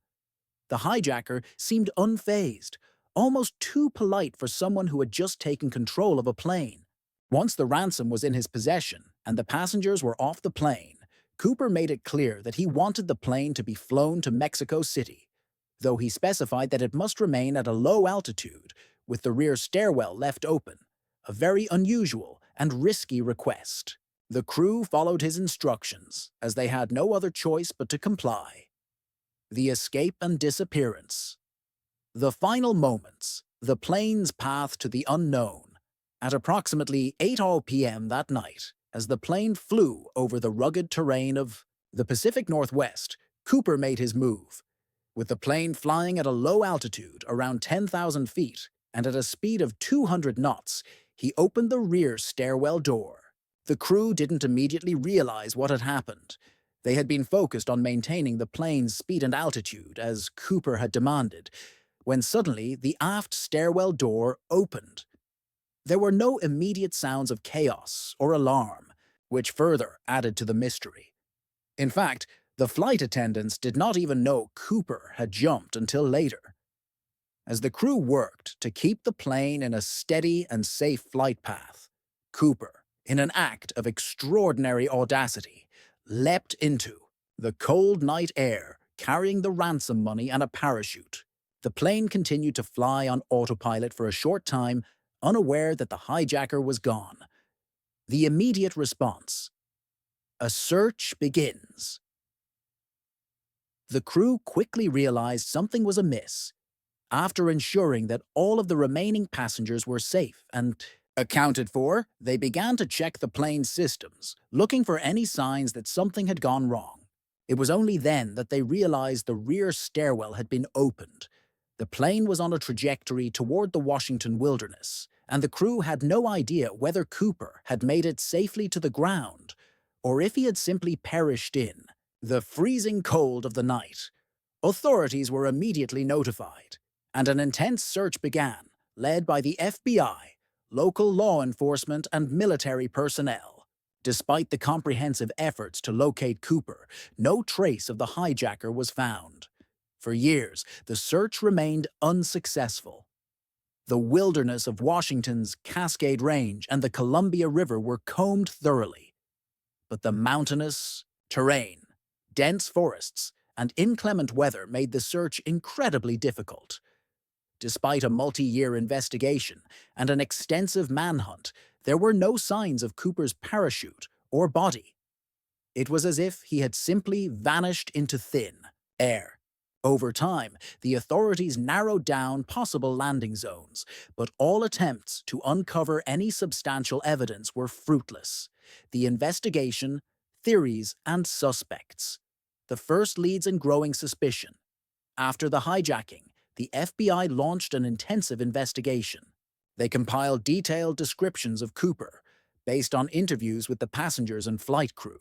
The hijacker seemed unfazed, almost too polite for someone who had just taken control of a plane. Once the ransom was in his possession and the passengers were off the plane, Cooper made it clear that he wanted the plane to be flown to Mexico City, though he specified that it must remain at a low altitude with the rear stairwell left open, a very unusual and risky request. The crew followed his instructions, as they had no other choice but to comply. The escape and disappearance. The final moments, the plane's path to the unknown. At approximately 8:00 p.m. that night, as the plane flew over the rugged terrain of the Pacific Northwest, Cooper made his move. With the plane flying at a low altitude, around 10,000 feet, and at a speed of 200 knots, he opened the rear stairwell door. The crew didn't immediately realize what had happened. They had been focused on maintaining the plane's speed and altitude, as Cooper had demanded. when suddenly the aft stairwell door opened. There were no immediate sounds of chaos or alarm, which further added to the mystery. In fact, the flight attendants did not even know Cooper had jumped until later. As the crew worked to keep the plane in a steady and safe flight path, Cooper, in an act of extraordinary audacity, leapt into the cold night air, carrying the ransom money and a parachute. The plane continued to fly on autopilot for a short time, unaware that the hijacker was gone. The immediate response: a search begins. The crew quickly realized something was amiss. After ensuring that all of the remaining passengers were safe and accounted for, they began to check the plane's systems, looking for any signs that something had gone wrong. It was only then that they realized the rear stairwell had been opened. The plane was on a trajectory toward the Washington wilderness, and the crew had no idea whether Cooper had made it safely to the ground, or if he had simply perished in the freezing cold of the night. Authorities were immediately notified, and an intense search began, led by the FBI, local law enforcement, and military personnel. Despite the comprehensive efforts to locate Cooper, no trace of the hijacker was found. For years, the search remained unsuccessful. The wilderness of Washington's Cascade Range and the Columbia River were combed thoroughly, but the mountainous terrain, dense forests, and inclement weather made the search incredibly difficult. Despite a multi-year investigation and an extensive manhunt, there were no signs of Cooper's parachute or body. It was as if he had simply vanished into thin air. Over time, the authorities narrowed down possible landing zones, but all attempts to uncover any substantial evidence were fruitless. The investigation, theories, and suspects. The first leads in growing suspicion. After the hijacking, the FBI launched an intensive investigation. They compiled detailed descriptions of Cooper, based on interviews with the passengers and flight crew.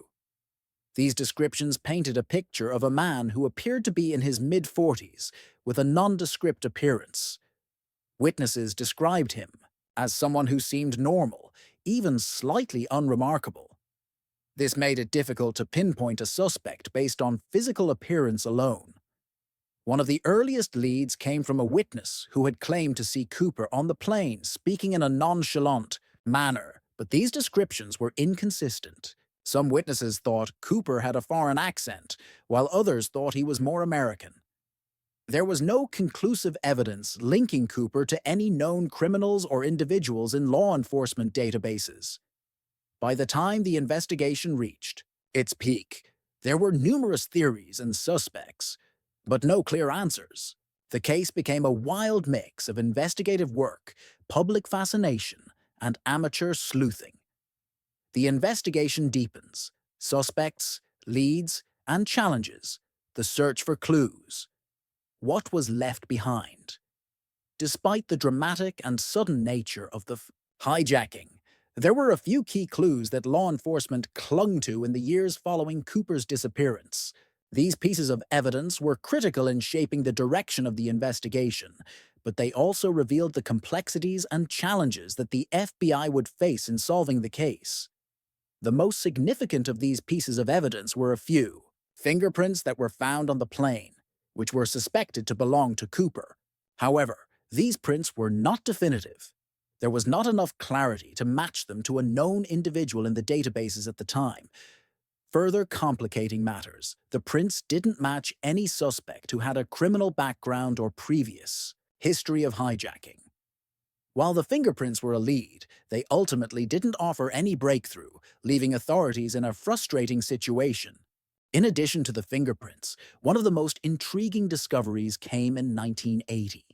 These descriptions painted a picture of a man who appeared to be in his mid-40s, with a nondescript appearance. Witnesses described him as someone who seemed normal, even slightly unremarkable. This made it difficult to pinpoint a suspect based on physical appearance alone. One of the earliest leads came from a witness who had claimed to see Cooper on the plane speaking in a nonchalant manner, but these descriptions were inconsistent. Some witnesses thought Cooper had a foreign accent, while others thought he was more American. There was no conclusive evidence linking Cooper to any known criminals or individuals in law enforcement databases. By the time the investigation reached its peak, there were numerous theories and suspects, but no clear answers. The case became a wild mix of investigative work, public fascination, and amateur sleuthing. The investigation deepens: suspects, leads, and challenges, the search for clues. What was left behind? Despite the dramatic and sudden nature of the hijacking, there were a few key clues that law enforcement clung to in the years following Cooper's disappearance. These pieces of evidence were critical in shaping the direction of the investigation, but they also revealed the complexities and challenges that the FBI would face in solving the case. The most significant of these pieces of evidence were a few: fingerprints that were found on the plane, which were suspected to belong to Cooper. However, these prints were not definitive. There was not enough clarity to match them to a known individual in the databases at the time. Further complicating matters, the prints didn't match any suspect who had a criminal background or previous history of hijacking. While the fingerprints were a lead, they ultimately didn't offer any breakthrough, leaving authorities in a frustrating situation. In addition to the fingerprints, one of the most intriguing discoveries came in 1980.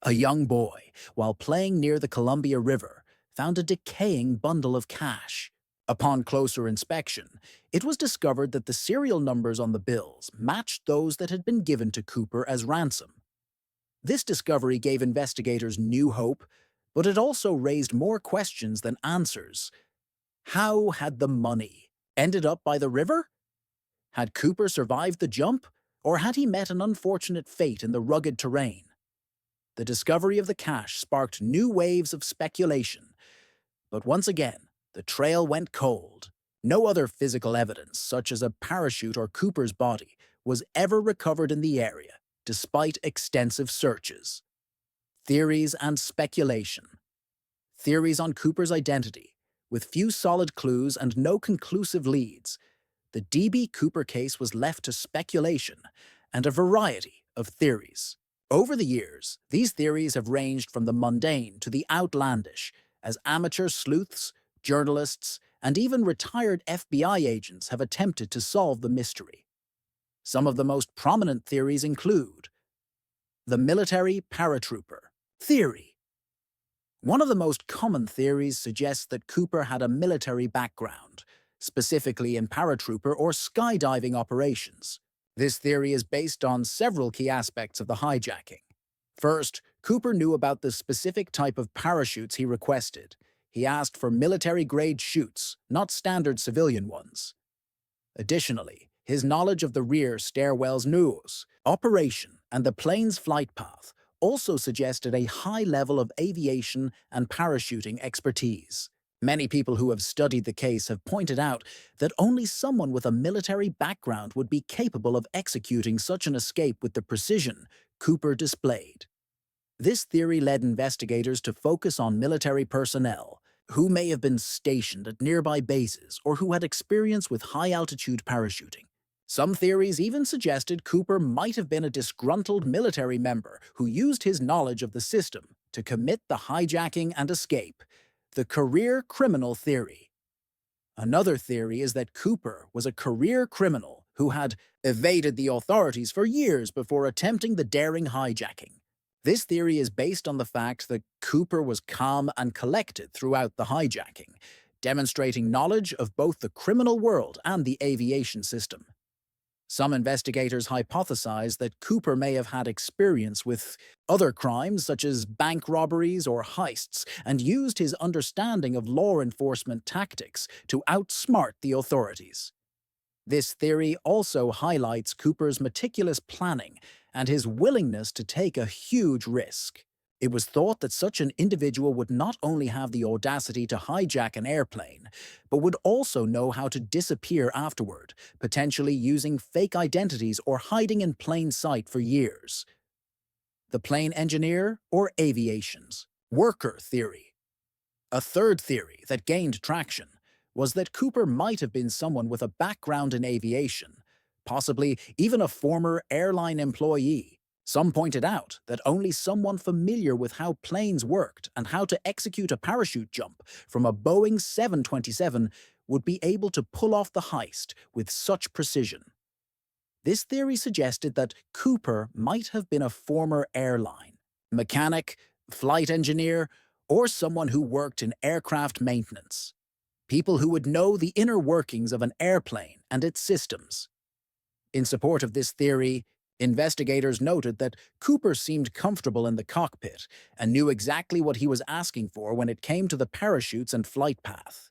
A young boy, while playing near the Columbia River, found a decaying bundle of cash. Upon closer inspection, it was discovered that the serial numbers on the bills matched those that had been given to Cooper as ransom. This discovery gave investigators new hope, but it also raised more questions than answers. How had the money ended up by the river? Had Cooper survived the jump, or had he met an unfortunate fate in the rugged terrain? The discovery of the cache sparked new waves of speculation. But once again, the trail went cold. No other physical evidence, such as a parachute or Cooper's body, was ever recovered in the area, despite extensive searches. Theories and speculation. Theories on Cooper's identity. With few solid clues and no conclusive leads, the D.B. Cooper case was left to speculation and a variety of theories. Over the years, these theories have ranged from the mundane to the outlandish, as amateur sleuths, journalists, and even retired FBI agents have attempted to solve the mystery. Some of the most prominent theories include the military paratrooper theory. One of the most common theories suggests that Cooper had a military background, specifically in paratrooper or skydiving operations. This theory is based on several key aspects of the hijacking. First, Cooper knew about the specific type of parachutes he requested. He asked for military-grade chutes, not standard civilian ones. Additionally, his knowledge of the rear stairwell's nose, operation, and the plane's flight path also suggested a high level of aviation and parachuting expertise. Many people who have studied the case have pointed out that only someone with a military background would be capable of executing such an escape with the precision Cooper displayed. This theory led investigators to focus on military personnel, who may have been stationed at nearby bases or who had experience with high-altitude parachuting. Some theories even suggested Cooper might have been a disgruntled military member who used his knowledge of the system to commit the hijacking and escape. The career criminal theory. Another theory is that Cooper was a career criminal who had evaded the authorities for years before attempting the daring hijacking. This theory is based on the fact that Cooper was calm and collected throughout the hijacking, demonstrating knowledge of both the criminal world and the aviation system. Some investigators hypothesize that Cooper may have had experience with other crimes such as bank robberies or heists and used his understanding of law enforcement tactics to outsmart the authorities. This theory also highlights Cooper's meticulous planning and his willingness to take a huge risk. It was thought that such an individual would not only have the audacity to hijack an airplane, but would also know how to disappear afterward, potentially using fake identities or hiding in plain sight for years. The plane engineer or aviation's worker theory. A third theory that gained traction was that Cooper might have been someone with a background in aviation, possibly even a former airline employee. Some pointed out that only someone familiar with how planes worked and how to execute a parachute jump from a Boeing 727 would be able to pull off the heist with such precision. This theory suggested that Cooper might have been a former airline mechanic, flight engineer, or someone who worked in aircraft maintenance. People who would know the inner workings of an airplane and its systems. In support of this theory, investigators noted that Cooper seemed comfortable in the cockpit and knew exactly what he was asking for when it came to the parachutes and flight path.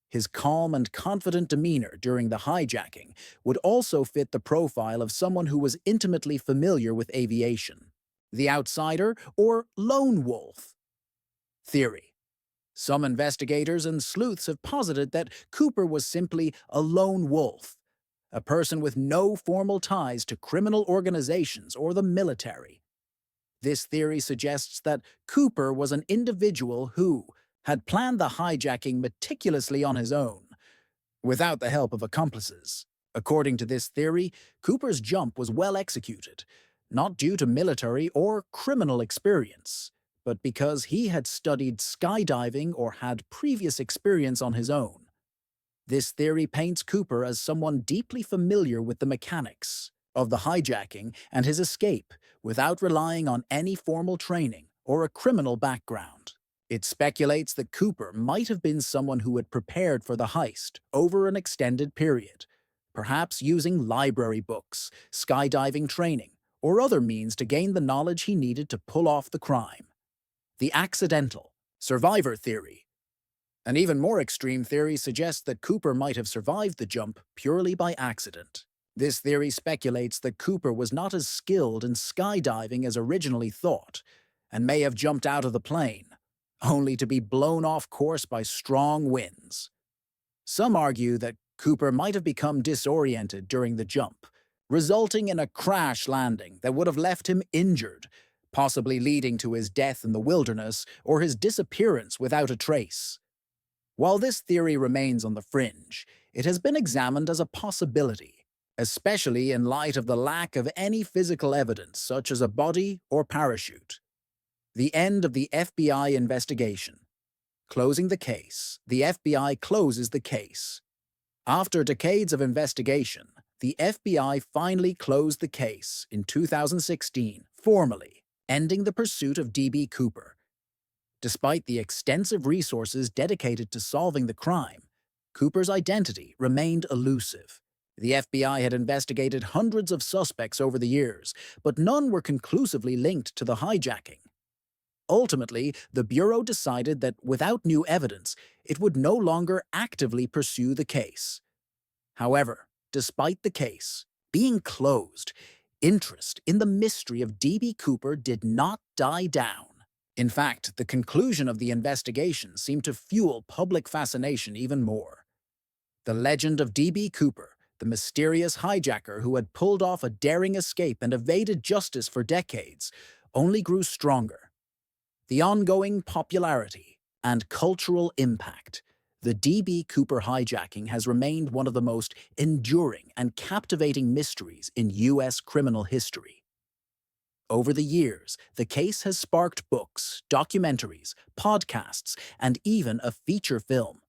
His calm and confident demeanor during the hijacking would also fit the profile of someone who was intimately familiar with aviation. The outsider or lone wolf theory. Some investigators and sleuths have posited that Cooper was simply a lone wolf, a person with no formal ties to criminal organizations or the military. This theory suggests that Cooper was an individual who had planned the hijacking meticulously on his own, without the help of accomplices. According to this theory, Cooper's jump was well executed, not due to military or criminal experience, but because he had studied skydiving or had previous experience on his own. This theory paints Cooper as someone deeply familiar with the mechanics of the hijacking and his escape without relying on any formal training or a criminal background. It speculates that Cooper might have been someone who had prepared for the heist over an extended period, perhaps using library books, skydiving training, or other means to gain the knowledge he needed to pull off the crime. The accidental survivor theory. An even more extreme theory suggests that Cooper might have survived the jump purely by accident. This theory speculates that Cooper was not as skilled in skydiving as originally thought, and may have jumped out of the plane, only to be blown off course by strong winds. Some argue that Cooper might have become disoriented during the jump, resulting in a crash landing that would have left him injured, possibly leading to his death in the wilderness or his disappearance without a trace. While this theory remains on the fringe, it has been examined as a possibility, especially in light of the lack of any physical evidence such as a body or parachute. The end of the FBI investigation. Closing the case, the FBI closes the case. After decades of investigation, the FBI finally closed the case in 2016, formally, ending the pursuit of D.B. Cooper. Despite the extensive resources dedicated to solving the crime, Cooper's identity remained elusive. The FBI had investigated hundreds of suspects over the years, but none were conclusively linked to the hijacking. Ultimately, the Bureau decided that without new evidence, it would no longer actively pursue the case. However, despite the case being closed, interest in the mystery of D.B. Cooper did not die down. In fact, the conclusion of the investigation seemed to fuel public fascination even more. The legend of D.B. Cooper, the mysterious hijacker who had pulled off a daring escape and evaded justice for decades, only grew stronger. The ongoing popularity and cultural impact, the D.B. Cooper hijacking has remained one of the most enduring and captivating mysteries in U.S. criminal history. Over the years, the case has sparked books, documentaries, podcasts, and even a feature film.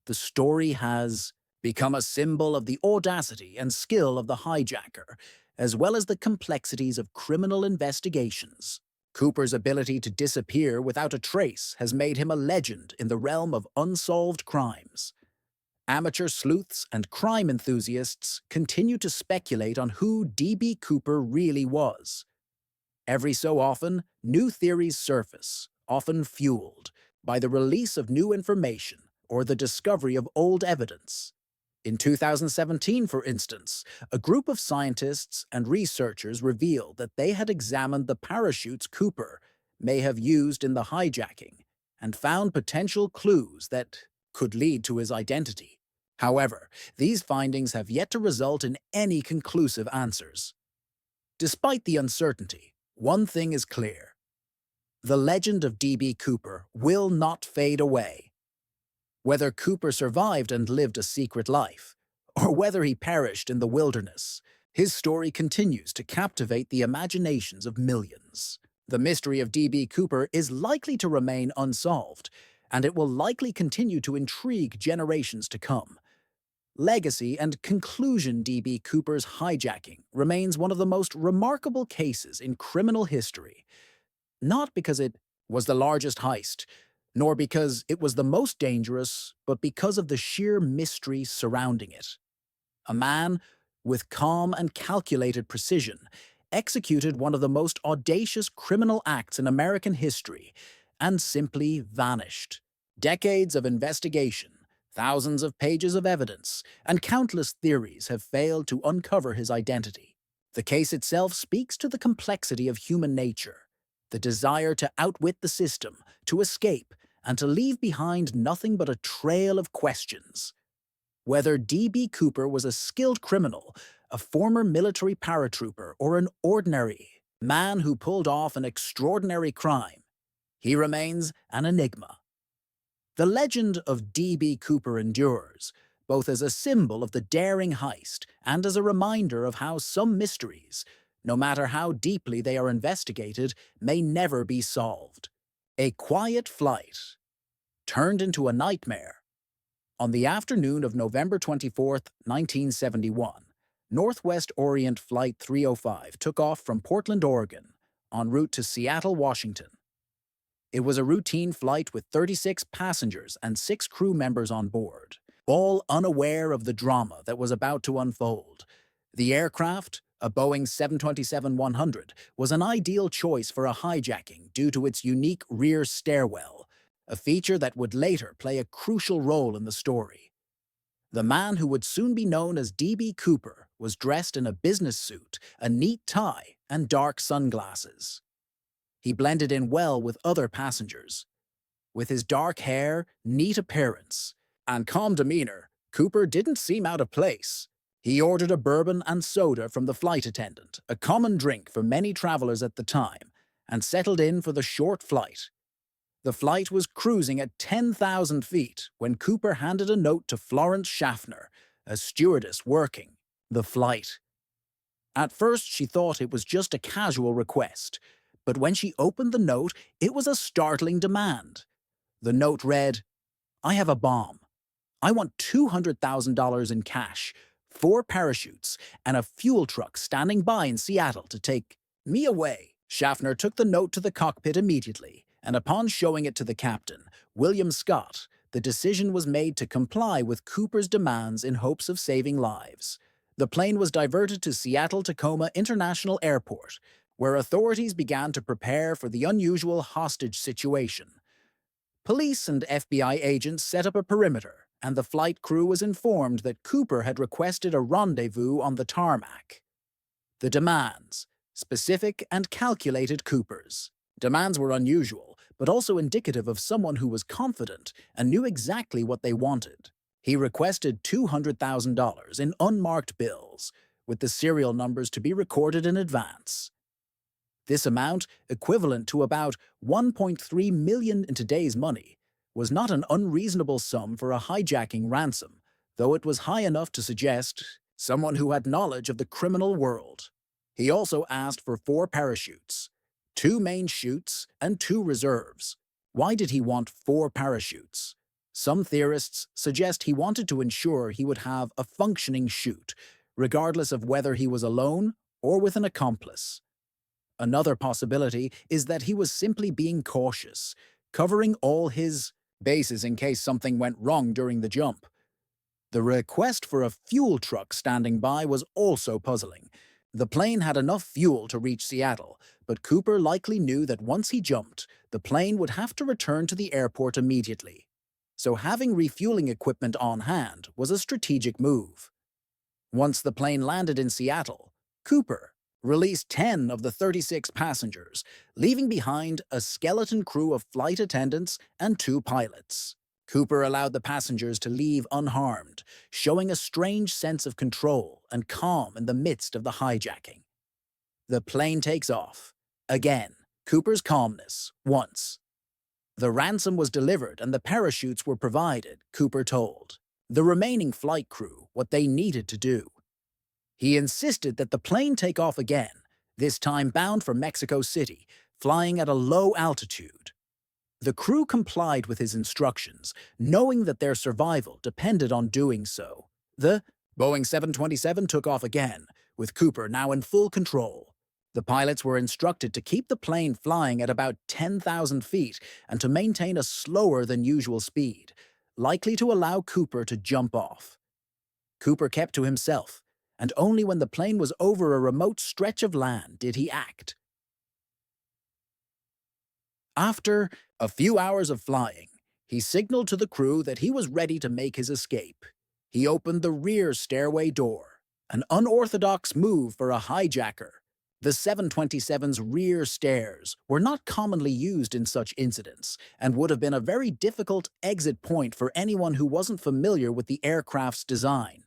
The story has become a symbol of the audacity and skill of the hijacker, as well as the complexities of criminal investigations. Cooper's ability to disappear without a trace has made him a legend in the realm of unsolved crimes. Amateur sleuths and crime enthusiasts continue to speculate on who D.B. Cooper really was. Every so often, new theories surface, often fueled by the release of new information or the discovery of old evidence. In 2017, for instance, a group of scientists and researchers revealed that they had examined the parachutes Cooper may have used in the hijacking and found potential clues that could lead to his identity. However, these findings have yet to result in any conclusive answers. Despite the uncertainty, one thing is clear. The legend of D.B. Cooper will not fade away. Whether Cooper survived and lived a secret life, or whether he perished in the wilderness, his story continues to captivate the imaginations of millions. The mystery of D.B. Cooper is likely to remain unsolved, and it will likely continue to intrigue generations to come. Legacy and conclusion D.B. Cooper's hijacking remains one of the most remarkable cases in criminal history, not because it was the largest heist, nor because it was the most dangerous, but because of the sheer mystery surrounding it. A man, with calm and calculated precision, executed one of the most audacious criminal acts in American history, and simply vanished. Decades of investigation, thousands of pages of evidence, and countless theories have failed to uncover his identity. The case itself speaks to the complexity of human nature, the desire to outwit the system, to escape, and to leave behind nothing but a trail of questions. Whether D.B. Cooper was a skilled criminal, a former military paratrooper, or an ordinary man who pulled off an extraordinary crime, he remains an enigma. The legend of D.B. Cooper endures, both as a symbol of the daring heist and as a reminder of how some mysteries, no matter how deeply they are investigated, may never be solved. A quiet flight turned into a nightmare. On the afternoon of November 24, 1971, Northwest Orient Flight 305 took off from Portland, Oregon, en route to Seattle, Washington. It was a routine flight with 36 passengers and 6 crew members on board, all unaware of the drama that was about to unfold. The aircraft, a Boeing 727-100, was an ideal choice for a hijacking due to its unique rear stairwell, a feature that would later play a crucial role in the story. The man who would soon be known as D.B. Cooper was dressed in a business suit, a neat tie, and dark sunglasses. He blended in well with other passengers. With his dark hair, neat appearance, and calm demeanor, Cooper didn't seem out of place. He ordered a bourbon and soda from the flight attendant, a common drink for many travelers at the time, and settled in for the short flight. The flight was cruising at 10,000 feet when Cooper handed a note to Florence Schaffner, a stewardess working the flight. At first, she thought it was just a casual request, but when she opened the note, it was a startling demand. The note read, "I have a bomb. I want $200,000 in cash, 4 parachutes, and a fuel truck standing by in Seattle to take me away." Schaffner took the note to the cockpit immediately, and upon showing it to the captain, William Scott, the decision was made to comply with Cooper's demands in hopes of saving lives. The plane was diverted to Seattle-Tacoma International Airport, where authorities began to prepare for the unusual hostage situation. Police and FBI agents set up a perimeter, and the flight crew was informed that Cooper had requested a rendezvous on the tarmac. The demands, specific and calculated Cooper's. Demands were unusual, but also indicative of someone who was confident and knew exactly what they wanted. He requested $200,000 in unmarked bills, with the serial numbers to be recorded in advance. This amount, equivalent to about $1.3 million in today's money, was not an unreasonable sum for a hijacking ransom, though it was high enough to suggest someone who had knowledge of the criminal world. He also asked for 4 parachutes, 2 main chutes, and 2 reserves. Why did he want 4 parachutes? Some theorists suggest he wanted to ensure he would have a functioning chute, regardless of whether he was alone or with an accomplice. Another possibility is that he was simply being cautious, covering all his bases in case something went wrong during the jump. The request for a fuel truck standing by was also puzzling. The plane had enough fuel to reach Seattle, but Cooper likely knew that once he jumped, the plane would have to return to the airport immediately. So having refueling equipment on hand was a strategic move. Once the plane landed in Seattle, Cooper released 10 of the 36 passengers, leaving behind a skeleton crew of flight attendants and 2 pilots. Cooper allowed the passengers to leave unharmed, showing a strange sense of control and calm in the midst of the hijacking. The plane takes off. Again, Cooper's calmness, once. The ransom was delivered and the parachutes were provided, Cooper told the remaining flight crew what they needed to do. He insisted that the plane take off again, this time bound for Mexico City, flying at a low altitude. The crew complied with his instructions, knowing that their survival depended on doing so. The Boeing 727 took off again, with Cooper now in full control. The pilots were instructed to keep the plane flying at about 10,000 feet and to maintain a slower than usual speed, likely to allow Cooper to jump off. Cooper kept to himself, and only when the plane was over a remote stretch of land did he act. After a few hours of flying, he signaled to the crew that he was ready to make his escape. He opened the rear stairway door, an unorthodox move for a hijacker. The 727's rear stairs were not commonly used in such incidents and would have been a very difficult exit point for anyone who wasn't familiar with the aircraft's design.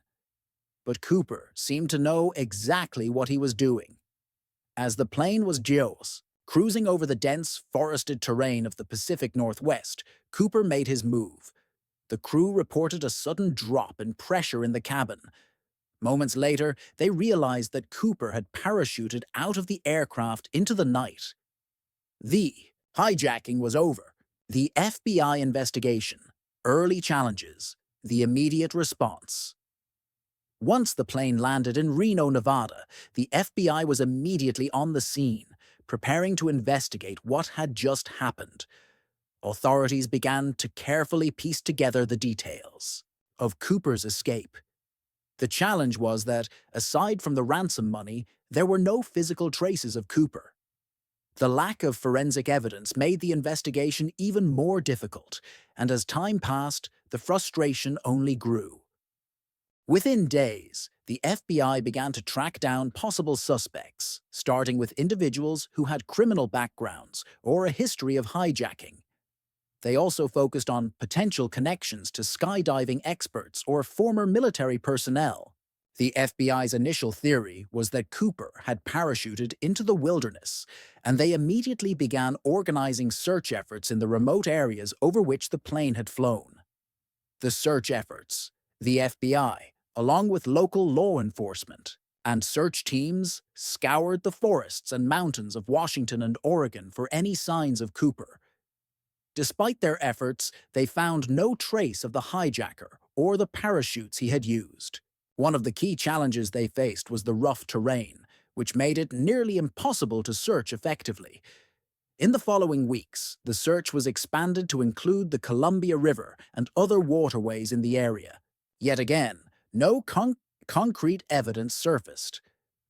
But Cooper seemed to know exactly what he was doing. As the plane was cruising over the dense, forested terrain of the Pacific Northwest, Cooper made his move. The crew reported a sudden drop in pressure in the cabin. Moments later, they realized that Cooper had parachuted out of the aircraft into the night. The hijacking was over. The FBI investigation, early challenges, the immediate response. Once the plane landed in Reno, Nevada, the FBI was immediately on the scene, preparing to investigate what had just happened. Authorities began to carefully piece together the details of Cooper's escape. The challenge was that, aside from the ransom money, there were no physical traces of Cooper. The lack of forensic evidence made the investigation even more difficult, and as time passed, the frustration only grew. Within days, the FBI began to track down possible suspects, starting with individuals who had criminal backgrounds or a history of hijacking. They also focused on potential connections to skydiving experts or former military personnel. The FBI's initial theory was that Cooper had parachuted into the wilderness, and they immediately began organizing search efforts in the remote areas over which the plane had flown. The search efforts, the FBI, along with local law enforcement, and search teams scoured the forests and mountains of Washington and Oregon for any signs of Cooper. Despite their efforts, they found no trace of the hijacker or the parachutes he had used. One of the key challenges they faced was the rough terrain, which made it nearly impossible to search effectively. In the following weeks, the search was expanded to include the Columbia River and other waterways in the area. Yet again, no concrete evidence surfaced.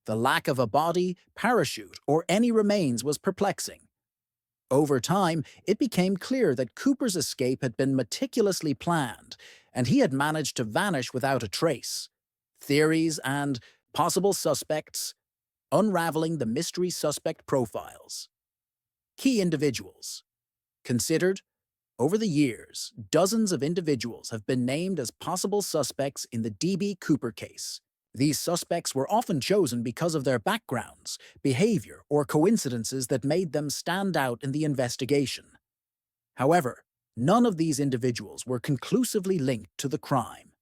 The lack of a body, parachute, or any remains was perplexing. Over time, it became clear that Cooper's escape had been meticulously planned, and he had managed to vanish without a trace. Theories and possible suspects, unraveling the mystery suspect profiles. Key individuals. Considered, over the years, dozens of individuals have been named as possible suspects in the D.B. Cooper case. These suspects were often chosen because of their backgrounds, behavior, or coincidences that made them stand out in the investigation. However, none of these individuals were conclusively linked to the crime.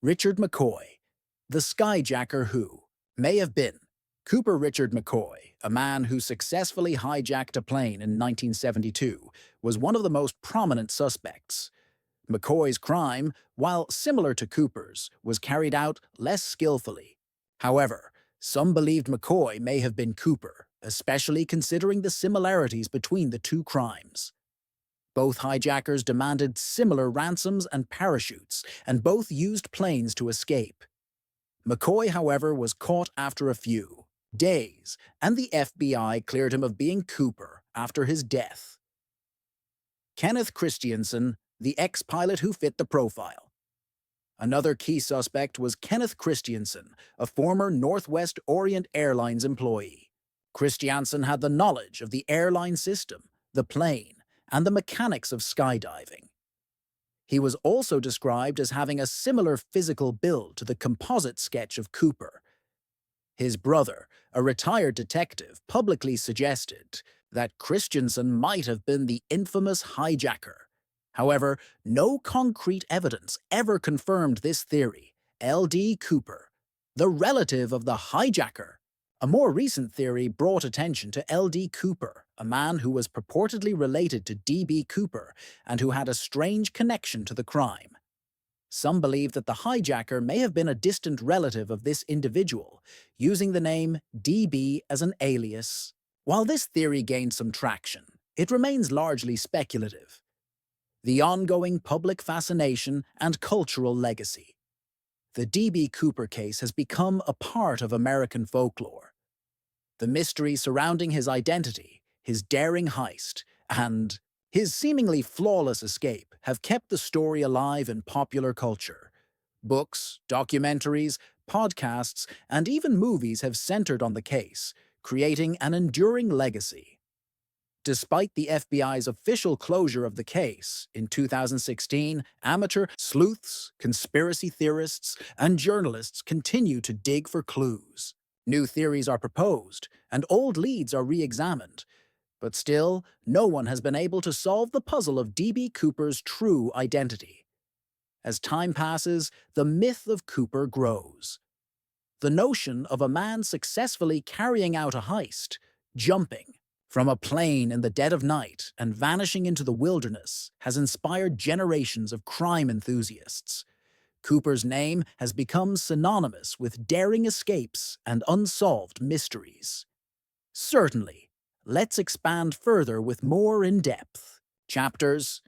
Richard McCoy, the skyjacker who may have been Cooper Richard McCoy, a man who successfully hijacked a plane in 1972, was one of the most prominent suspects. McCoy's crime, while similar to Cooper's, was carried out less skillfully. However, some believed McCoy may have been Cooper, especially considering the similarities between the two crimes. Both hijackers demanded similar ransoms and parachutes, and both used planes to escape. McCoy, however, was caught after a few days, and the FBI cleared him of being Cooper after his death. Kenneth Christiansen, the ex-pilot who fit the profile. Another key suspect was Kenneth Christiansen, a former Northwest Orient Airlines employee. Christiansen had the knowledge of the airline system, the plane, and the mechanics of skydiving. He was also described as having a similar physical build to the composite sketch of Cooper. His brother, a retired detective, publicly suggested that Christiansen might have been the infamous hijacker. However, no concrete evidence ever confirmed this theory. L.D. Cooper, the relative of the hijacker. A more recent theory brought attention to L.D. Cooper, a man who was purportedly related to D.B. Cooper and who had a strange connection to the crime. Some believe that the hijacker may have been a distant relative of this individual, using the name D.B. as an alias. While this theory gained some traction, it remains largely speculative. The ongoing public fascination and cultural legacy. The D.B. Cooper case has become a part of American folklore. The mystery surrounding his identity, his daring heist, and his seemingly flawless escape have kept the story alive in popular culture. Books, documentaries, podcasts, and even movies have centered on the case, creating an enduring legacy. Despite the FBI's official closure of the case, in 2016, amateur sleuths, conspiracy theorists, and journalists continue to dig for clues. New theories are proposed, and old leads are re-examined. But still, no one has been able to solve the puzzle of D.B. Cooper's true identity. As time passes, the myth of Cooper grows. The notion of a man successfully carrying out a heist, jumping from a plane in the dead of night and vanishing into the wilderness has inspired generations of crime enthusiasts. Cooper's name has become synonymous with daring escapes and unsolved mysteries. Certainly, let's expand further with more in-depth chapters,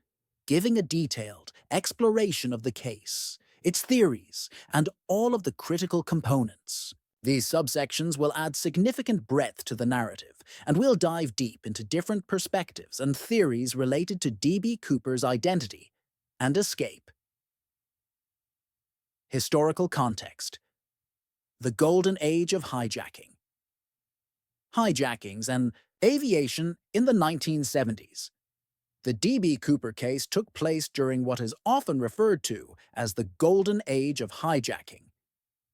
giving a detailed exploration of the case, its theories, and all of the critical components. These subsections will add significant breadth to the narrative, and we'll dive deep into different perspectives and theories related to D.B. Cooper's identity and escape. Historical context. The golden age of hijacking. Hijackings and aviation in the 1970s. The D.B. Cooper case took place during what is often referred to as the golden age of hijacking.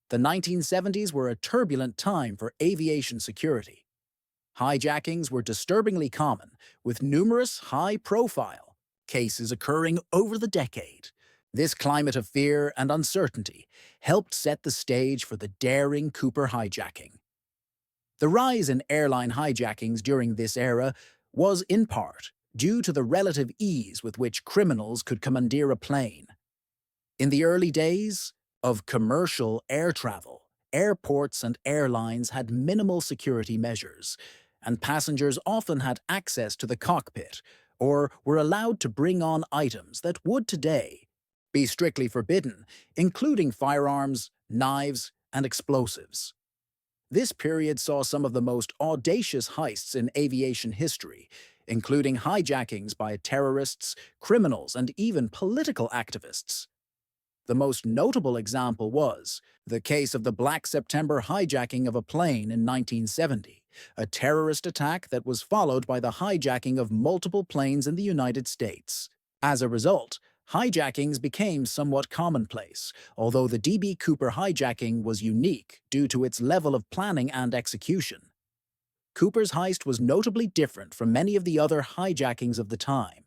The 1970s were a turbulent time for aviation security. Hijackings were disturbingly common, with numerous high-profile cases occurring over the decade. This climate of fear and uncertainty helped set the stage for the daring Cooper hijacking. The rise in airline hijackings during this era was, in part, due to the relative ease with which criminals could commandeer a plane. In the early days of commercial air travel, airports and airlines had minimal security measures, and passengers often had access to the cockpit or were allowed to bring on items that would today be strictly forbidden, including firearms, knives, and explosives. This period saw some of the most audacious heists in aviation history, including hijackings by terrorists, criminals, and even political activists. The most notable example was the case of the Black September hijacking of a plane in 1970, a terrorist attack that was followed by the hijacking of multiple planes in the United States. As a result, hijackings became somewhat commonplace, although the D.B. Cooper hijacking was unique due to its level of planning and execution. Cooper's heist was notably different from many of the other hijackings of the time.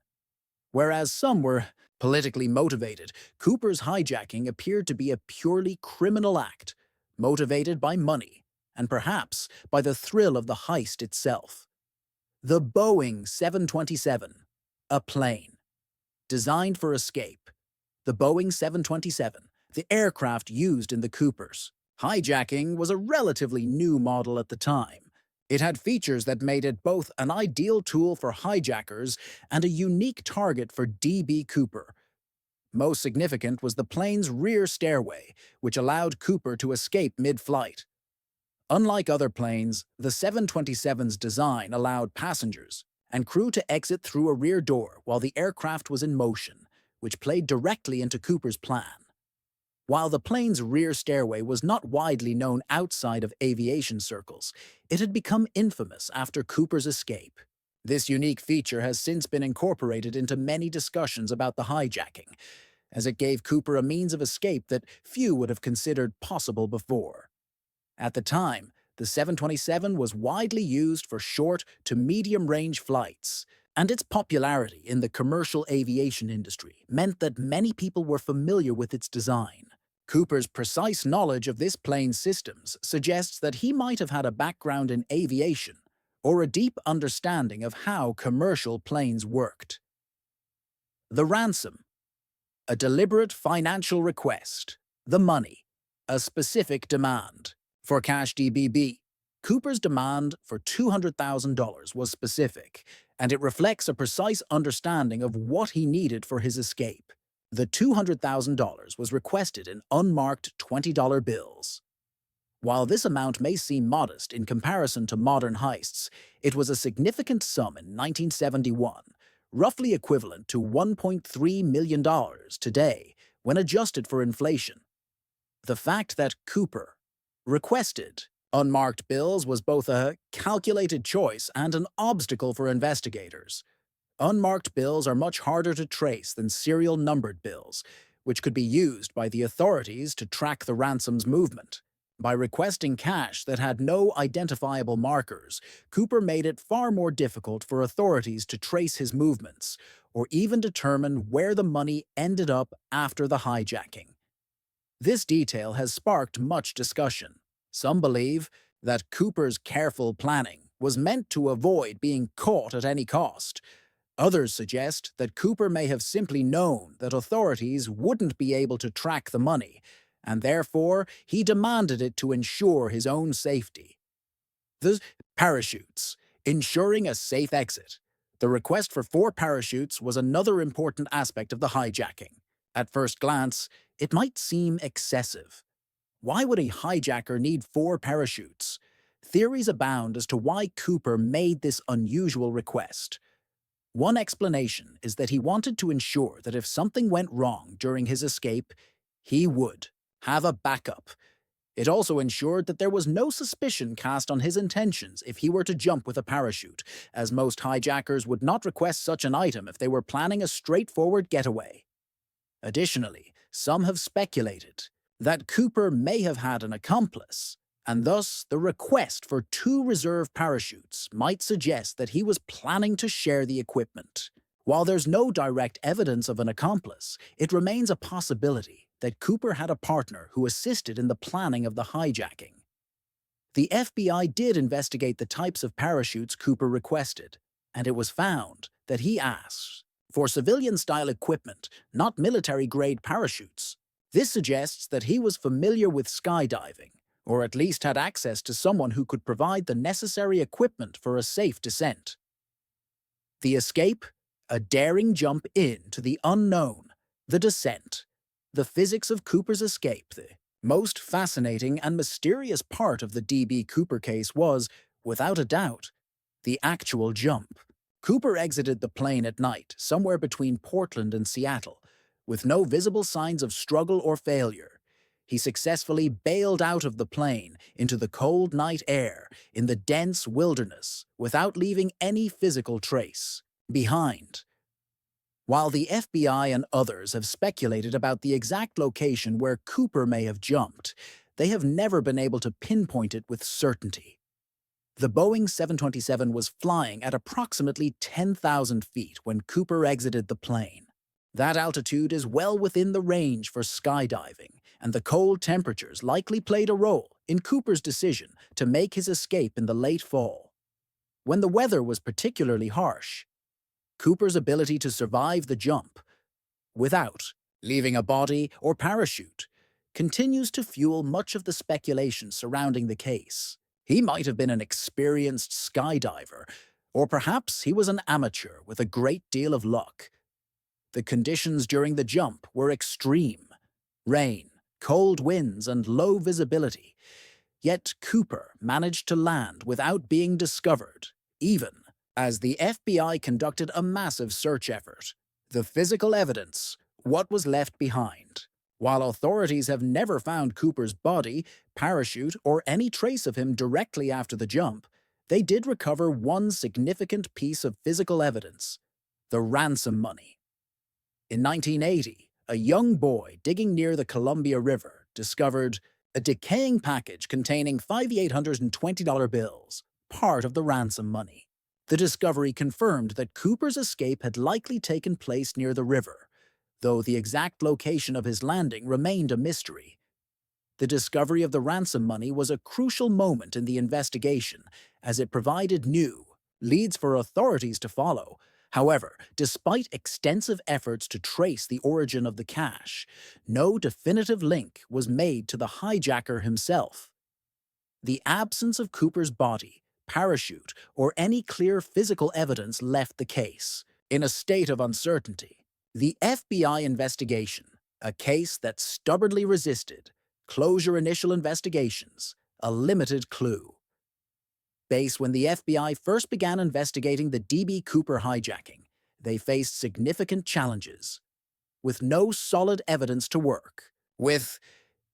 Whereas some were politically motivated, Cooper's hijacking appeared to be a purely criminal act, motivated by money, and perhaps by the thrill of the heist itself. The Boeing 727, a plane. Designed for escape, the Boeing 727, the aircraft used in the Coopers. Hijacking was a relatively new model at the time. It had features that made it both an ideal tool for hijackers and a unique target for D.B. Cooper. Most significant was the plane's rear stairway, which allowed Cooper to escape mid-flight. Unlike other planes, the 727's design allowed passengers and crew to exit through a rear door while the aircraft was in motion, which played directly into Cooper's plan. While the plane's rear stairway was not widely known outside of aviation circles, it had become infamous after Cooper's escape. This unique feature has since been incorporated into many discussions about the hijacking, as it gave Cooper a means of escape that few would have considered possible before. At the time, the 727 was widely used for short to medium-range flights, and its popularity in the commercial aviation industry meant that many people were familiar with its design. Cooper's precise knowledge of this plane's systems suggests that he might have had a background in aviation or a deep understanding of how commercial planes worked. The ransom. A deliberate financial request. The money. A specific demand. For Cash DBB, Cooper's demand for $200,000 was specific, and it reflects a precise understanding of what he needed for his escape. The $200,000 was requested in unmarked $20 bills. While this amount may seem modest in comparison to modern heists, it was a significant sum in 1971, roughly equivalent to $1.3 million today when adjusted for inflation. The fact that Cooper requested unmarked bills was both a calculated choice and an obstacle for investigators. Unmarked bills are much harder to trace than serial numbered bills, which could be used by the authorities to track the ransom's movement. By requesting cash that had no identifiable markers, Cooper made it far more difficult for authorities to trace his movements, or even determine where the money ended up after the hijacking. This detail has sparked much discussion. Some believe that Cooper's careful planning was meant to avoid being caught at any cost. Others suggest that Cooper may have simply known that authorities wouldn't be able to track the money, and therefore he demanded it to ensure his own safety. The parachutes, ensuring a safe exit. The request for 4 parachutes was another important aspect of the hijacking. At first glance, it might seem excessive. Why would a hijacker need 4 parachutes? Theories abound as to why Cooper made this unusual request. One explanation is that he wanted to ensure that if something went wrong during his escape, he would have a backup. It also ensured that there was no suspicion cast on his intentions if he were to jump with a parachute, as most hijackers would not request such an item if they were planning a straightforward getaway. Additionally, some have speculated that Cooper may have had an accomplice, and thus the request for 2 reserve parachutes might suggest that he was planning to share the equipment. While there's no direct evidence of an accomplice, it remains a possibility that Cooper had a partner who assisted in the planning of the hijacking. The FBI did investigate the types of parachutes Cooper requested, and it was found that he asked for civilian-style equipment, not military-grade parachutes. This suggests that he was familiar with skydiving, or at least had access to someone who could provide the necessary equipment for a safe descent. The escape? A daring jump into the unknown. The descent. The physics of Cooper's escape. The most fascinating and mysterious part of the D.B. Cooper case was, without a doubt, the actual jump. Cooper exited the plane at night, somewhere between Portland and Seattle, with no visible signs of struggle or failure. He successfully bailed out of the plane into the cold night air in the dense wilderness without leaving any physical trace behind. While the FBI and others have speculated about the exact location where Cooper may have jumped, they have never been able to pinpoint it with certainty. The Boeing 727 was flying at approximately 10,000 feet when Cooper exited the plane. That altitude is well within the range for skydiving, and the cold temperatures likely played a role in Cooper's decision to make his escape in the late fall. When the weather was particularly harsh, Cooper's ability to survive the jump without leaving a body or parachute continues to fuel much of the speculation surrounding the case. He might have been an experienced skydiver, or perhaps he was an amateur with a great deal of luck. The conditions during the jump were extreme: rain, cold winds, and low visibility. Yet Cooper managed to land without being discovered, even as the FBI conducted a massive search effort. The physical evidence, what was left behind. While authorities have never found Cooper's body, parachute, or any trace of him directly after the jump, they did recover one significant piece of physical evidence: the ransom money. In 1980, a young boy digging near the Columbia River discovered a decaying package containing $5,820 bills, part of the ransom money. The discovery confirmed that Cooper's escape had likely taken place near the river, though the exact location of his landing remained a mystery. The discovery of the ransom money was a crucial moment in the investigation, as it provided new leads for authorities to follow. However, despite extensive efforts to trace the origin of the cash, no definitive link was made to the hijacker himself. The absence of Cooper's body, parachute, or any clear physical evidence left the case in a state of uncertainty. The FBI investigation, a case that stubbornly resisted closure initial investigations, a limited clue. When the FBI first began investigating the D.B. Cooper hijacking, they faced significant challenges. With no solid evidence to work with,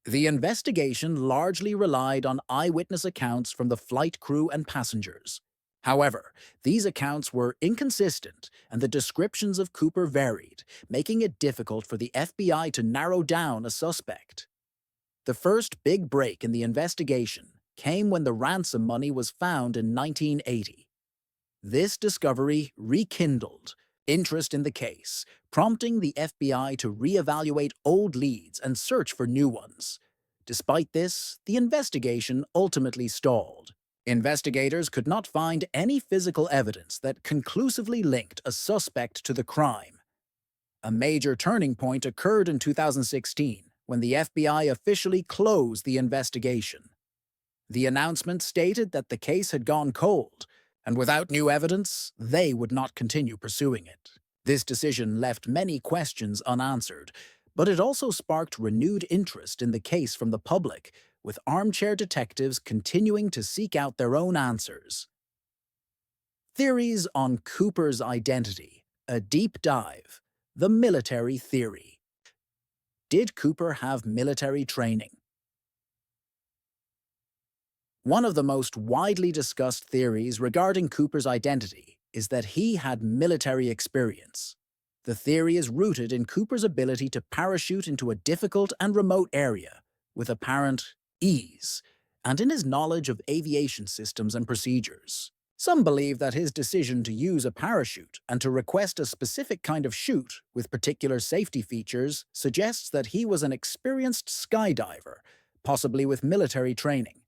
the investigation largely relied on eyewitness accounts from the flight crew and passengers. However, these accounts were inconsistent and the descriptions of Cooper varied, making it difficult for the FBI to narrow down a suspect. The first big break in the investigation came when the ransom money was found in 1980. This discovery rekindled interest in the case, prompting the FBI to reevaluate old leads and search for new ones. Despite this, the investigation ultimately stalled. Investigators could not find any physical evidence that conclusively linked a suspect to the crime. A major turning point occurred in 2016 when the FBI officially closed the investigation. The announcement stated that the case had gone cold, and without new evidence, they would not continue pursuing it. This decision left many questions unanswered, but it also sparked renewed interest in the case from the public, with armchair detectives continuing to seek out their own answers. Theories on Cooper's identity. A deep dive. The military theory. Did Cooper have military training? One of the most widely discussed theories regarding Cooper's identity is that he had military experience. The theory is rooted in Cooper's ability to parachute into a difficult and remote area with apparent ease, and in his knowledge of aviation systems and procedures. Some believe that his decision to use a parachute and to request a specific kind of chute with particular safety features suggests that he was an experienced skydiver, possibly with military training.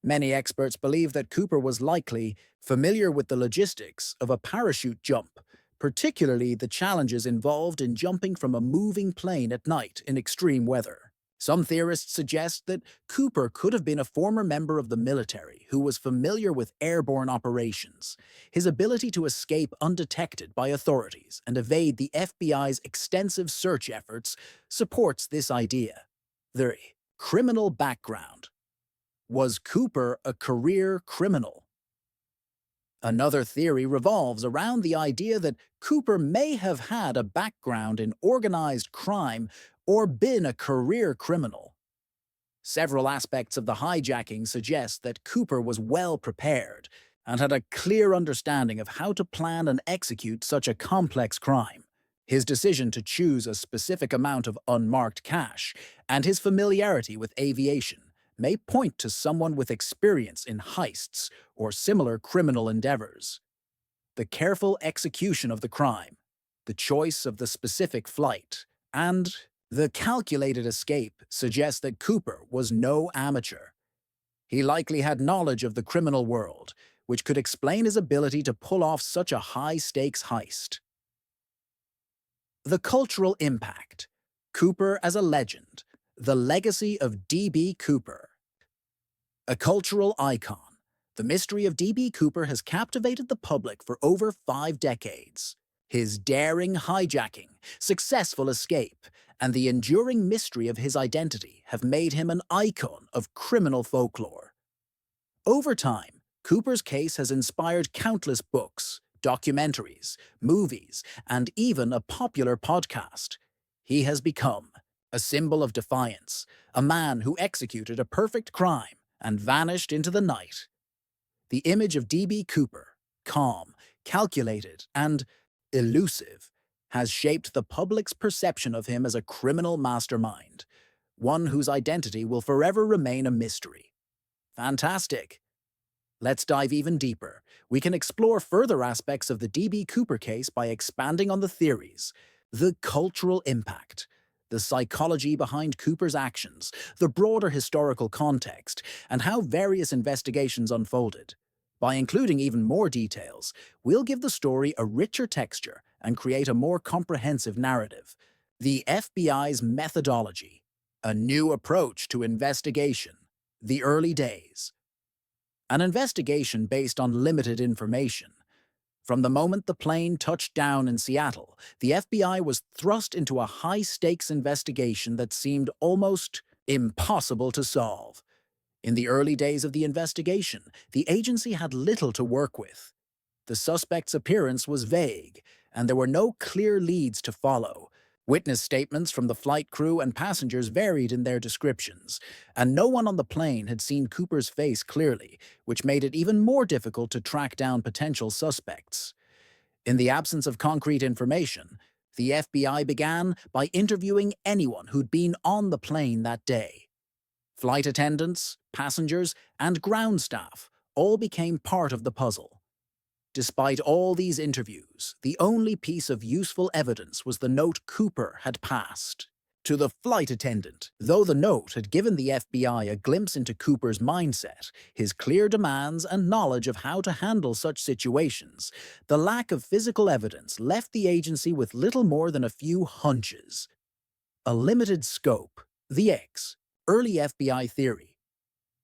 Many experts believe that Cooper was likely familiar with the logistics of a parachute jump, particularly the challenges involved in jumping from a moving plane at night in extreme weather. Some theorists suggest that Cooper could have been a former member of the military who was familiar with airborne operations. His ability to escape undetected by authorities and evade the FBI's extensive search efforts supports this idea. 3. Criminal background. Was Cooper a career criminal? Another theory revolves around the idea that Cooper may have had a background in organized crime or been a career criminal. Several aspects of the hijacking suggest that Cooper was well prepared and had a clear understanding of how to plan and execute such a complex crime. His decision to choose a specific amount of unmarked cash and his familiarity with aviation may point to someone with experience in heists or similar criminal endeavors. The careful execution of the crime, the choice of the specific flight, and the calculated escape suggest that Cooper was no amateur. He likely had knowledge of the criminal world, which could explain his ability to pull off such a high-stakes heist. The cultural impact. Cooper as a legend. The legacy of D.B. Cooper. A cultural icon, the mystery of D.B. Cooper has captivated the public for over 5 decades. His daring hijacking, successful escape, and the enduring mystery of his identity have made him an icon of criminal folklore. Over time, Cooper's case has inspired countless books, documentaries, movies, and even a popular podcast. He has become a symbol of defiance, a man who executed a perfect crime and vanished into the night. The image of D.B. Cooper, calm, calculated, and elusive, has shaped the public's perception of him as a criminal mastermind, one whose identity will forever remain a mystery. Fantastic! Let's dive even deeper. We can explore further aspects of the D.B. Cooper case by expanding on the theories, the cultural impact, the psychology behind Cooper's actions, the broader historical context, and how various investigations unfolded. By including even more details, we'll give the story a richer texture and create a more comprehensive narrative. The FBI's methodology, a new approach to investigation, the early days. An investigation based on limited information. From the moment the plane touched down in Seattle, the FBI was thrust into a high-stakes investigation that seemed almost impossible to solve. In the early days of the investigation, the agency had little to work with. The suspect's appearance was vague, and there were no clear leads to follow. Witness statements from the flight crew and passengers varied in their descriptions, and no one on the plane had seen Cooper's face clearly, which made it even more difficult to track down potential suspects. In the absence of concrete information, the FBI began by interviewing anyone who'd been on the plane that day. Flight attendants, passengers, and ground staff all became part of the puzzle. Despite all these interviews, the only piece of useful evidence was the note Cooper had passed to the flight attendant. Though the note had given the FBI a glimpse into Cooper's mindset, his clear demands and knowledge of how to handle such situations, the lack of physical evidence left the agency with little more than a few hunches. A limited scope, the X, early FBI theory.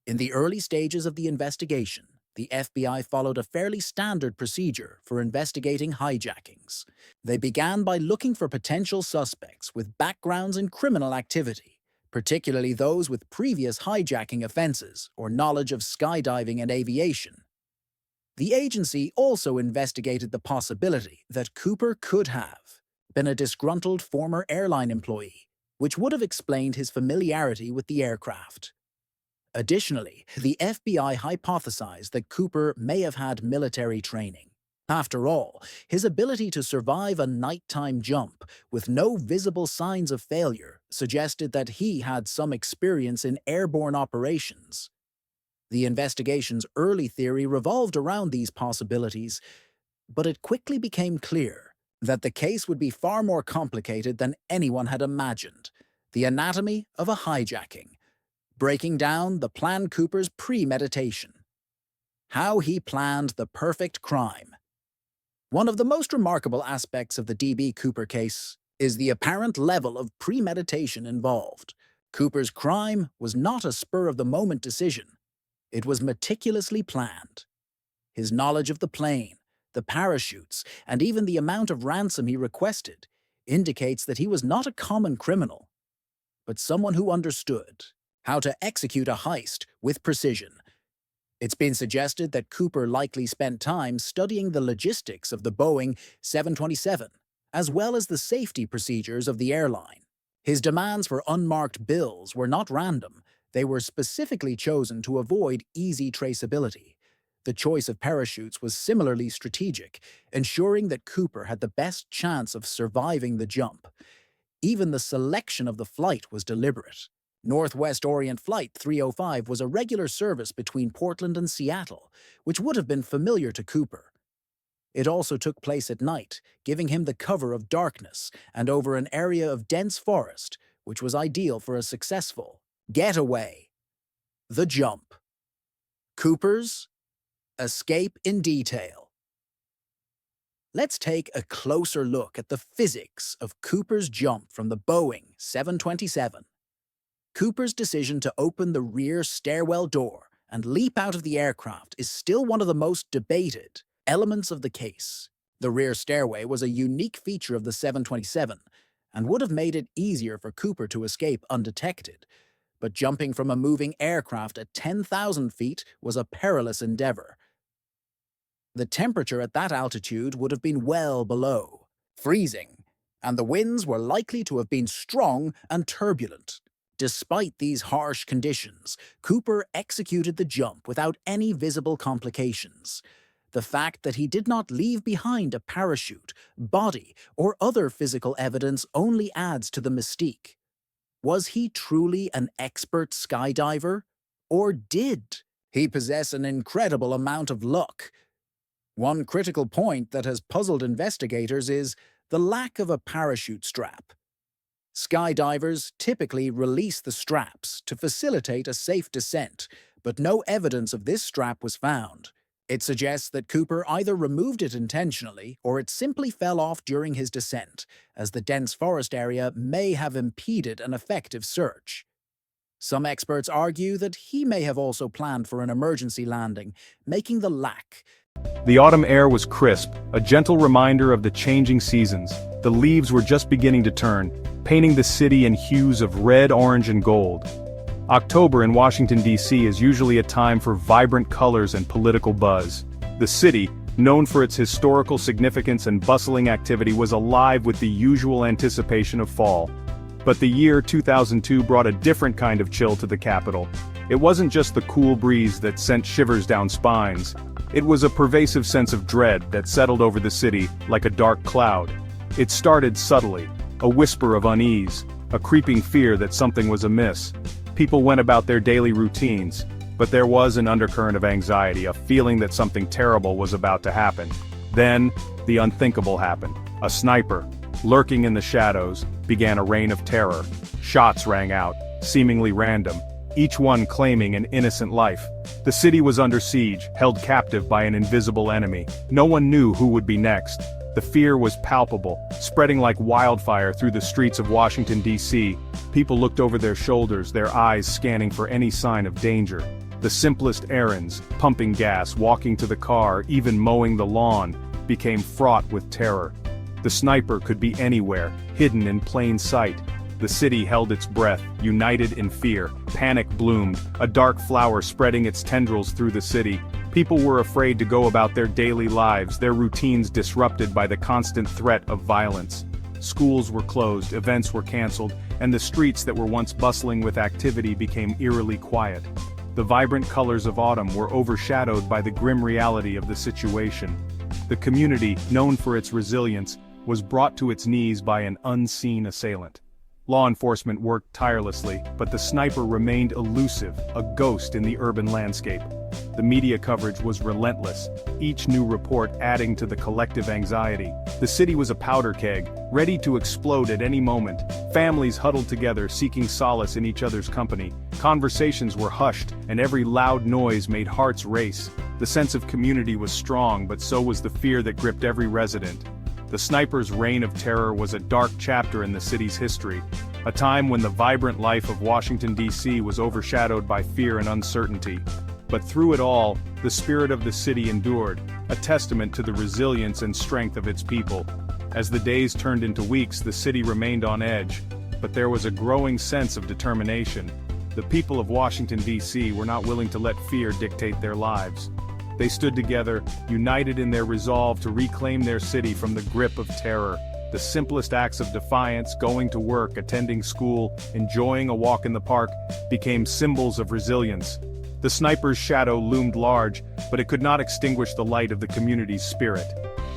In the early stages of the investigation, the FBI followed a fairly standard procedure for investigating hijackings. They began by looking for potential suspects with backgrounds in criminal activity, particularly those with previous hijacking offenses or knowledge of skydiving and aviation. The agency also investigated the possibility that Cooper could have been a disgruntled former airline employee, which would have explained his familiarity with the aircraft. Additionally, the FBI hypothesized that Cooper may have had military training. After all, his ability to survive a nighttime jump with no visible signs of failure suggested that he had some experience in airborne operations. The investigation's early theory revolved around these possibilities, but it quickly became clear that the case would be far more complicated than anyone had imagined. The anatomy of a hijacking, breaking down the plan Cooper's premeditation, how he planned the perfect crime. One of the most remarkable aspects of the D.B. Cooper case is the apparent level of premeditation involved. Cooper's crime was not a spur-of-the-moment decision. It was meticulously planned. His knowledge of the plane, the parachutes, and even the amount of ransom he requested indicates that he was not a common criminal, but someone who understood how to execute a heist with precision. It's been suggested that Cooper likely spent time studying the logistics of the Boeing 727, as well as the safety procedures of the airline. His demands for unmarked bills were not random. They were specifically chosen to avoid easy traceability. The choice of parachutes was similarly strategic, ensuring that Cooper had the best chance of surviving the jump. Even the selection of the flight was deliberate. Northwest Orient Flight 305 was a regular service between Portland and Seattle, which would have been familiar to Cooper. It also took place at night, giving him the cover of darkness and over an area of dense forest, which was ideal for a successful getaway. The jump. Cooper's escape in detail. Let's take a closer look at the physics of Cooper's jump from the Boeing 727. Cooper's decision to open the rear stairwell door and leap out of the aircraft is still one of the most debated elements of the case. The rear stairway was a unique feature of the 727 and would have made it easier for Cooper to escape undetected, but jumping from a moving aircraft at 10,000 feet was a perilous endeavor. The temperature at that altitude would have been well below freezing, and the winds were likely to have been strong and turbulent. Despite these harsh conditions, Cooper executed the jump without any visible complications. The fact that he did not leave behind a parachute, body, or other physical evidence only adds to the mystique. Was he truly an expert skydiver? Or did he possess an incredible amount of luck? One critical point that has puzzled investigators is the lack of a parachute strap. Skydivers typically release the straps to facilitate a safe descent, but no evidence of this strap was found. It suggests that Cooper either removed it intentionally or it simply fell off during his descent, as the dense forest area may have impeded an effective search. Some experts argue that he may have also planned for an emergency landing, making the lack. The autumn air was crisp, a gentle reminder of the changing seasons. The leaves were just beginning to turn, painting the city in hues of red, orange, and gold. October in Washington, D.C. is usually a time for vibrant colors and political buzz. The city, known for its historical significance and bustling activity, was alive with the usual anticipation of fall. But the year 2002 brought a different kind of chill to the capital. It wasn't just the cool breeze that sent shivers down spines. It was a pervasive sense of dread that settled over the city like a dark cloud. It started subtly, a whisper of unease, a creeping fear that something was amiss. People went about their daily routines, but there was an undercurrent of anxiety, a feeling that something terrible was about to happen. Then, the unthinkable happened. A sniper, lurking in the shadows, began a reign of terror. Shots rang out, seemingly random, each one claiming an innocent life. The city was under siege, held captive by an invisible enemy. No one knew who would be next. The fear was palpable, spreading like wildfire through the streets of Washington, D.C. People looked over their shoulders, their eyes scanning for any sign of danger. The simplest errands, pumping gas, walking to the car, even mowing the lawn, became fraught with terror. The sniper could be anywhere, hidden in plain sight. The city held its breath, united in fear. Panic bloomed, a dark flower spreading its tendrils through the city. People were afraid to go about their daily lives, their routines disrupted by the constant threat of violence. Schools were closed, events were canceled, and the streets that were once bustling with activity became eerily quiet. The vibrant colors of autumn were overshadowed by the grim reality of the situation. The community, known for its resilience, was brought to its knees by an unseen assailant. Law enforcement worked tirelessly, but the sniper remained elusive, a ghost in the urban landscape. The media coverage was relentless, each new report adding to the collective anxiety. The city was a powder keg, ready to explode at any moment. Families huddled together, seeking solace in each other's company. Conversations were hushed, and every loud noise made hearts race. The sense of community was strong, but so was the fear that gripped every resident. The sniper's reign of terror was a dark chapter in the city's history, a time when the vibrant life of Washington, D.C. was overshadowed by fear and uncertainty. But through it all, the spirit of the city endured, a testament to the resilience and strength of its people. As the days turned into weeks, the city remained on edge, but there was a growing sense of determination. The people of Washington, D.C. were not willing to let fear dictate their lives. They stood together, united in their resolve to reclaim their city from the grip of terror. The simplest acts of defiance, going to work, attending school, enjoying a walk in the park, became symbols of resilience. The sniper's shadow loomed large, but it could not extinguish the light of the community's spirit.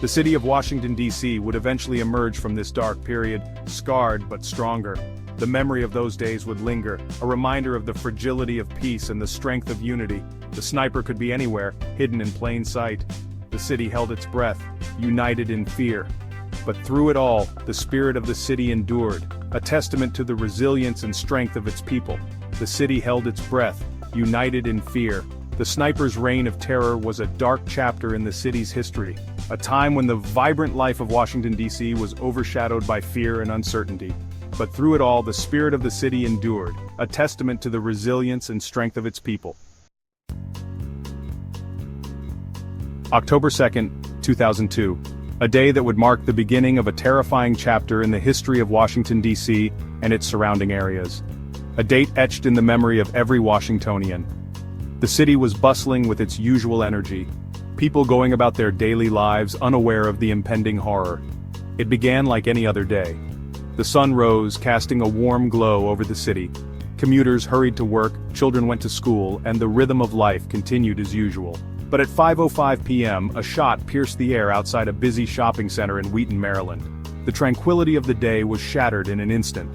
The city of Washington, D.C. would eventually emerge from this dark period, scarred but stronger. The memory of those days would linger, a reminder of the fragility of peace and the strength of unity. The sniper could be anywhere, hidden in plain sight. The city held its breath, united in fear. But through it all, the spirit of the city endured, a testament to the resilience and strength of its people. The city held its breath, united in fear. The sniper's reign of terror was a dark chapter in the city's history, a time when the vibrant life of Washington, D.C. was overshadowed by fear and uncertainty. But through it all, the spirit of the city endured, a testament to the resilience and strength of its people. October 2nd, 2002. A day that would mark the beginning of a terrifying chapter in the history of Washington, D.C. and its surrounding areas. A date etched in the memory of every Washingtonian. The city was bustling with its usual energy, people going about their daily lives unaware of the impending horror. It began like any other day. The sun rose, casting a warm glow over the city. Commuters hurried to work, children went to school, and the rhythm of life continued as usual. But at 5:05 p.m., a shot pierced the air outside a busy shopping center in Wheaton, Maryland. The tranquility of the day was shattered in an instant.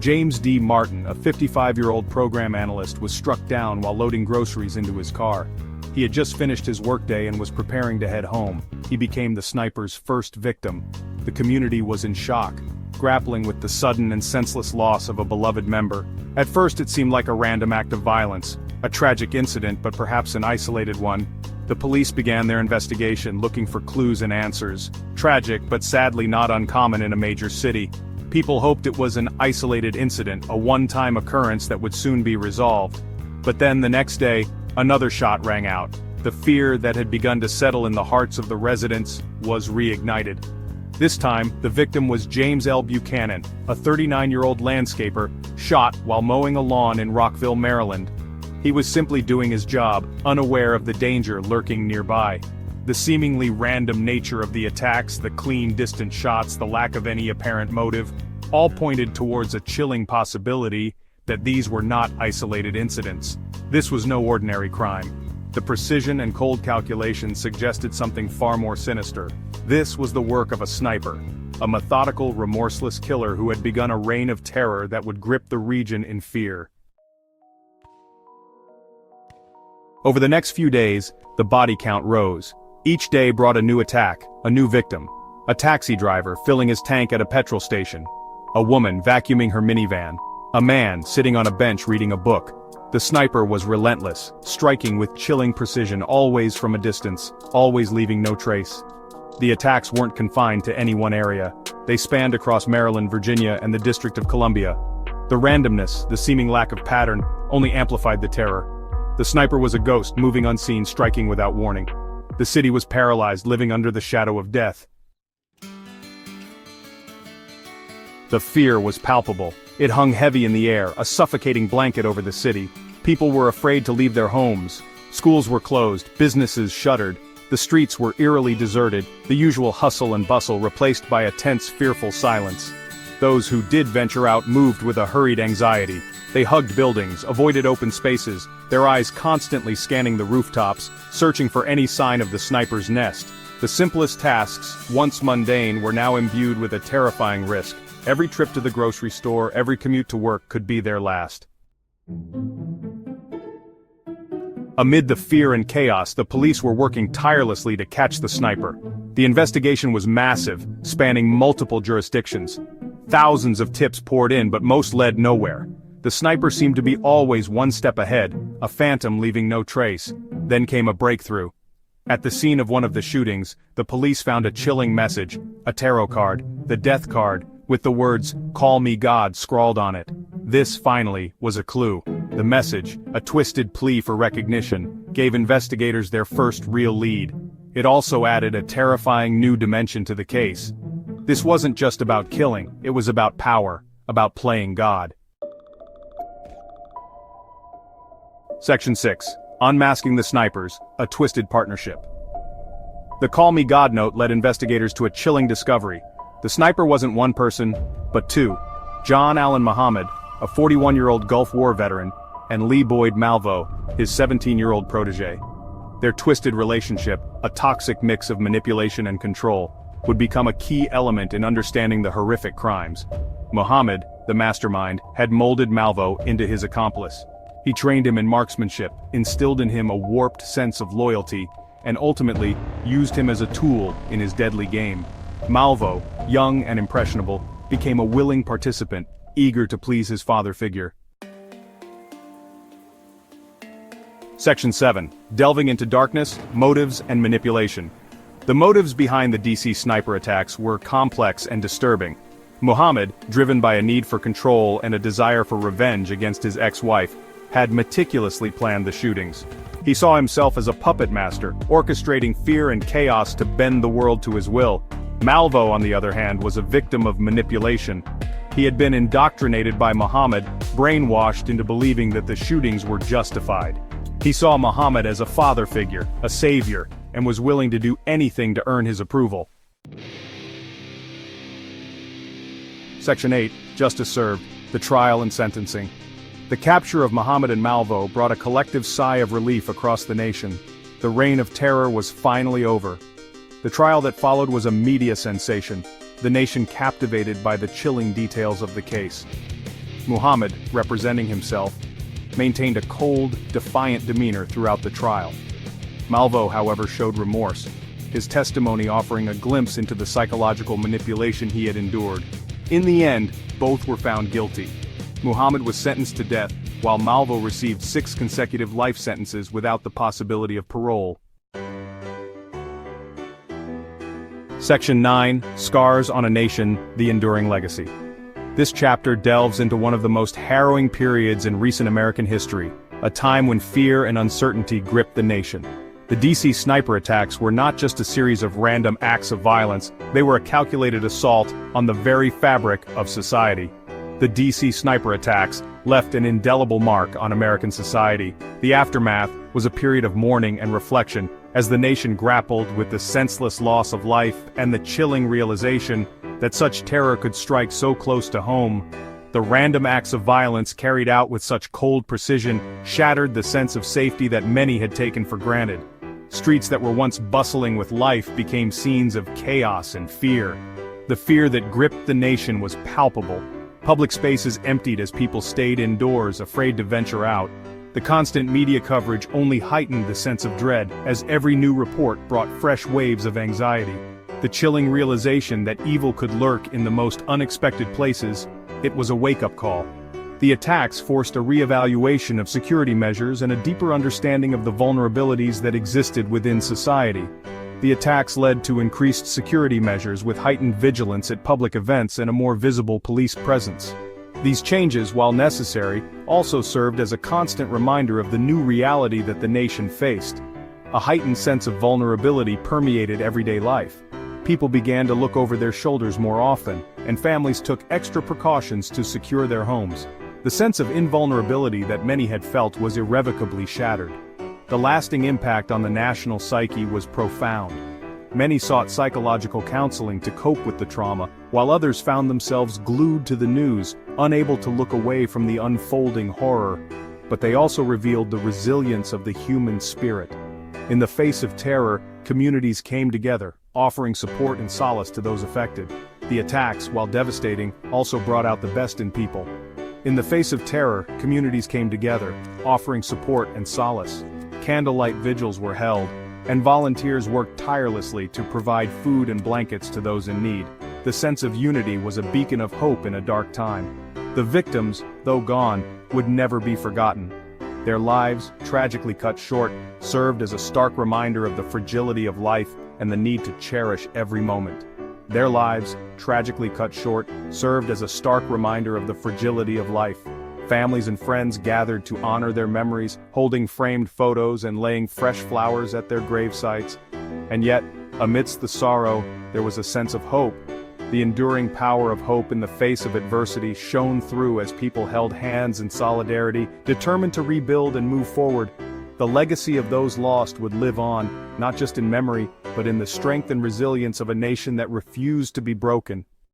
James D. Martin, a 55-year-old program analyst, was struck down while loading groceries into his car. He had just finished his workday and was preparing to head home. He became the sniper's first victim. The community was in shock, grappling with the sudden and senseless loss of a beloved member. At first it seemed like a random act of violence, a tragic incident, but perhaps an isolated one. The police began their investigation, looking for clues and answers. Tragic, but sadly not uncommon in a major city. People hoped it was an isolated incident, a one-time occurrence that would soon be resolved. But then the next day, another shot rang out. The fear that had begun to settle in the hearts of the residents was reignited. This time, the victim was James L. Buchanan, a 39-year-old landscaper, shot while mowing a lawn in Rockville, Maryland. He was simply doing his job, unaware of the danger lurking nearby. The seemingly random nature of the attacks, the clean, distant shots, the lack of any apparent motive, all pointed towards a chilling possibility that these were not isolated incidents. This was no ordinary crime. The precision and cold calculation suggested something far more sinister. This was the work of a sniper, a methodical, remorseless killer who had begun a reign of terror that would grip the region in fear. Over the next few days, the body count rose. Each day brought a new attack, a new victim. A taxi driver filling his tank at a petrol station. A woman vacuuming her minivan. A man sitting on a bench reading a book. The sniper was relentless, striking with chilling precision, always from a distance, always leaving no trace. The attacks weren't confined to any one area. They spanned across Maryland, Virginia, and the District of Columbia. The randomness, the seeming lack of pattern, only amplified the terror. The sniper was a ghost, moving unseen, striking without warning. The city was paralyzed, living under the shadow of death. The fear was palpable. It hung heavy in the air, a suffocating blanket over the city. People were afraid to leave their homes. Schools were closed, businesses shuttered. The streets were eerily deserted, the usual hustle and bustle replaced by a tense, fearful silence. Those who did venture out moved with a hurried anxiety. They hugged buildings, avoided open spaces, their eyes constantly scanning the rooftops, searching for any sign of the sniper's nest. The simplest tasks, once mundane, were now imbued with a terrifying risk. Every trip to the grocery store, every commute to work could be their last. Amid the fear and chaos, the police were working tirelessly to catch the sniper. The investigation was massive, spanning multiple jurisdictions. Thousands of tips poured in, but most led nowhere. The sniper seemed to be always one step ahead, a phantom leaving no trace. Then came a breakthrough. At the scene of one of the shootings, the police found a chilling message, a tarot card, the death card, with the words, "Call me God," scrawled on it. This, finally, was a clue. The message, a twisted plea for recognition, gave investigators their first real lead. It also added a terrifying new dimension to the case. This wasn't just about killing, it was about power, about playing God. Section 6. Unmasking the Snipers, a Twisted Partnership. The Call Me God note led investigators to a chilling discovery. The sniper wasn't one person, but two. John Allen Muhammad, a 41-year-old Gulf War veteran, and Lee Boyd Malvo, his 17-year-old protege. Their twisted relationship, a toxic mix of manipulation and control, would become a key element in understanding the horrific crimes. Muhammad, the mastermind, had molded Malvo into his accomplice. He trained him in marksmanship, instilled in him a warped sense of loyalty, and ultimately used him as a tool in his deadly game. Malvo, young and impressionable, became a willing participant, eager to please his father figure. Section 7. Delving into darkness, motives, and manipulation. The motives behind the DC sniper attacks were complex and disturbing. Muhammad, driven by a need for control and a desire for revenge against his ex-wife, had meticulously planned the shootings. He saw himself as a puppet master, orchestrating fear and chaos to bend the world to his will. Malvo, on the other hand, was a victim of manipulation. He had been indoctrinated by Muhammad, brainwashed into believing that the shootings were justified. He saw Muhammad as a father figure, a savior, and was willing to do anything to earn his approval. Section 8. Justice Served, the Trial and Sentencing. The capture of Muhammad and Malvo brought a collective sigh of relief across the nation. The reign of terror was finally over. The trial that followed was a media sensation, the nation captivated by the chilling details of the case. Muhammad, representing himself, maintained a cold, defiant demeanor throughout the trial. Malvo, however, showed remorse, his testimony offering a glimpse into the psychological manipulation he had endured. In the end, both were found guilty. Muhammad was sentenced to death, while Malvo received 6 consecutive life sentences without the possibility of parole. Section 9. Scars on a Nation, the Enduring Legacy. This chapter delves into one of the most harrowing periods in recent American history, a time when fear and uncertainty gripped the nation. The DC sniper attacks were not just a series of random acts of violence, they were a calculated assault on the very fabric of society. The DC sniper attacks left an indelible mark on American society. The aftermath was a period of mourning and reflection, as the nation grappled with the senseless loss of life and the chilling realization that such terror could strike so close to home. The random acts of violence carried out with such cold precision shattered the sense of safety that many had taken for granted. Streets that were once bustling with life became scenes of chaos and fear. The fear that gripped the nation was palpable. Public spaces emptied as people stayed indoors, afraid to venture out. The constant media coverage only heightened the sense of dread, as every new report brought fresh waves of anxiety. The chilling realization that evil could lurk in the most unexpected places, it was a wake-up call. The attacks forced a re-evaluation of security measures and a deeper understanding of the vulnerabilities that existed within society. The attacks led to increased security measures with heightened vigilance at public events and a more visible police presence. These changes, while necessary, also served as a constant reminder of the new reality that the nation faced. A heightened sense of vulnerability permeated everyday life. People began to look over their shoulders more often, and families took extra precautions to secure their homes. The sense of invulnerability that many had felt was irrevocably shattered. The lasting impact on the national psyche was profound. Many sought psychological counseling to cope with the trauma, while others found themselves glued to the news, unable to look away from the unfolding horror. But they also revealed the resilience of the human spirit. In the face of terror, communities came together, offering support and solace to those affected. The attacks, while devastating, also brought out the best in people. In the face of terror, communities came together, offering support and solace. Candlelight vigils were held, and volunteers worked tirelessly to provide food and blankets to those in need. The sense of unity was a beacon of hope in a dark time. The victims, though gone, would never be forgotten. Their lives, tragically cut short, served as a stark reminder of the fragility of life and the need to cherish every moment. Their lives, tragically cut short, served as a stark reminder of the fragility of life. Families and friends gathered to honor their memories, holding framed photos and laying fresh flowers at their grave sites. And yet, amidst the sorrow, there was a sense of hope. The enduring power of hope in the face of adversity shone through as people held hands in solidarity, determined to rebuild and move forward. The legacy of those lost would live on, not just in memory, but in the strength and resilience of a nation that refused to be broken.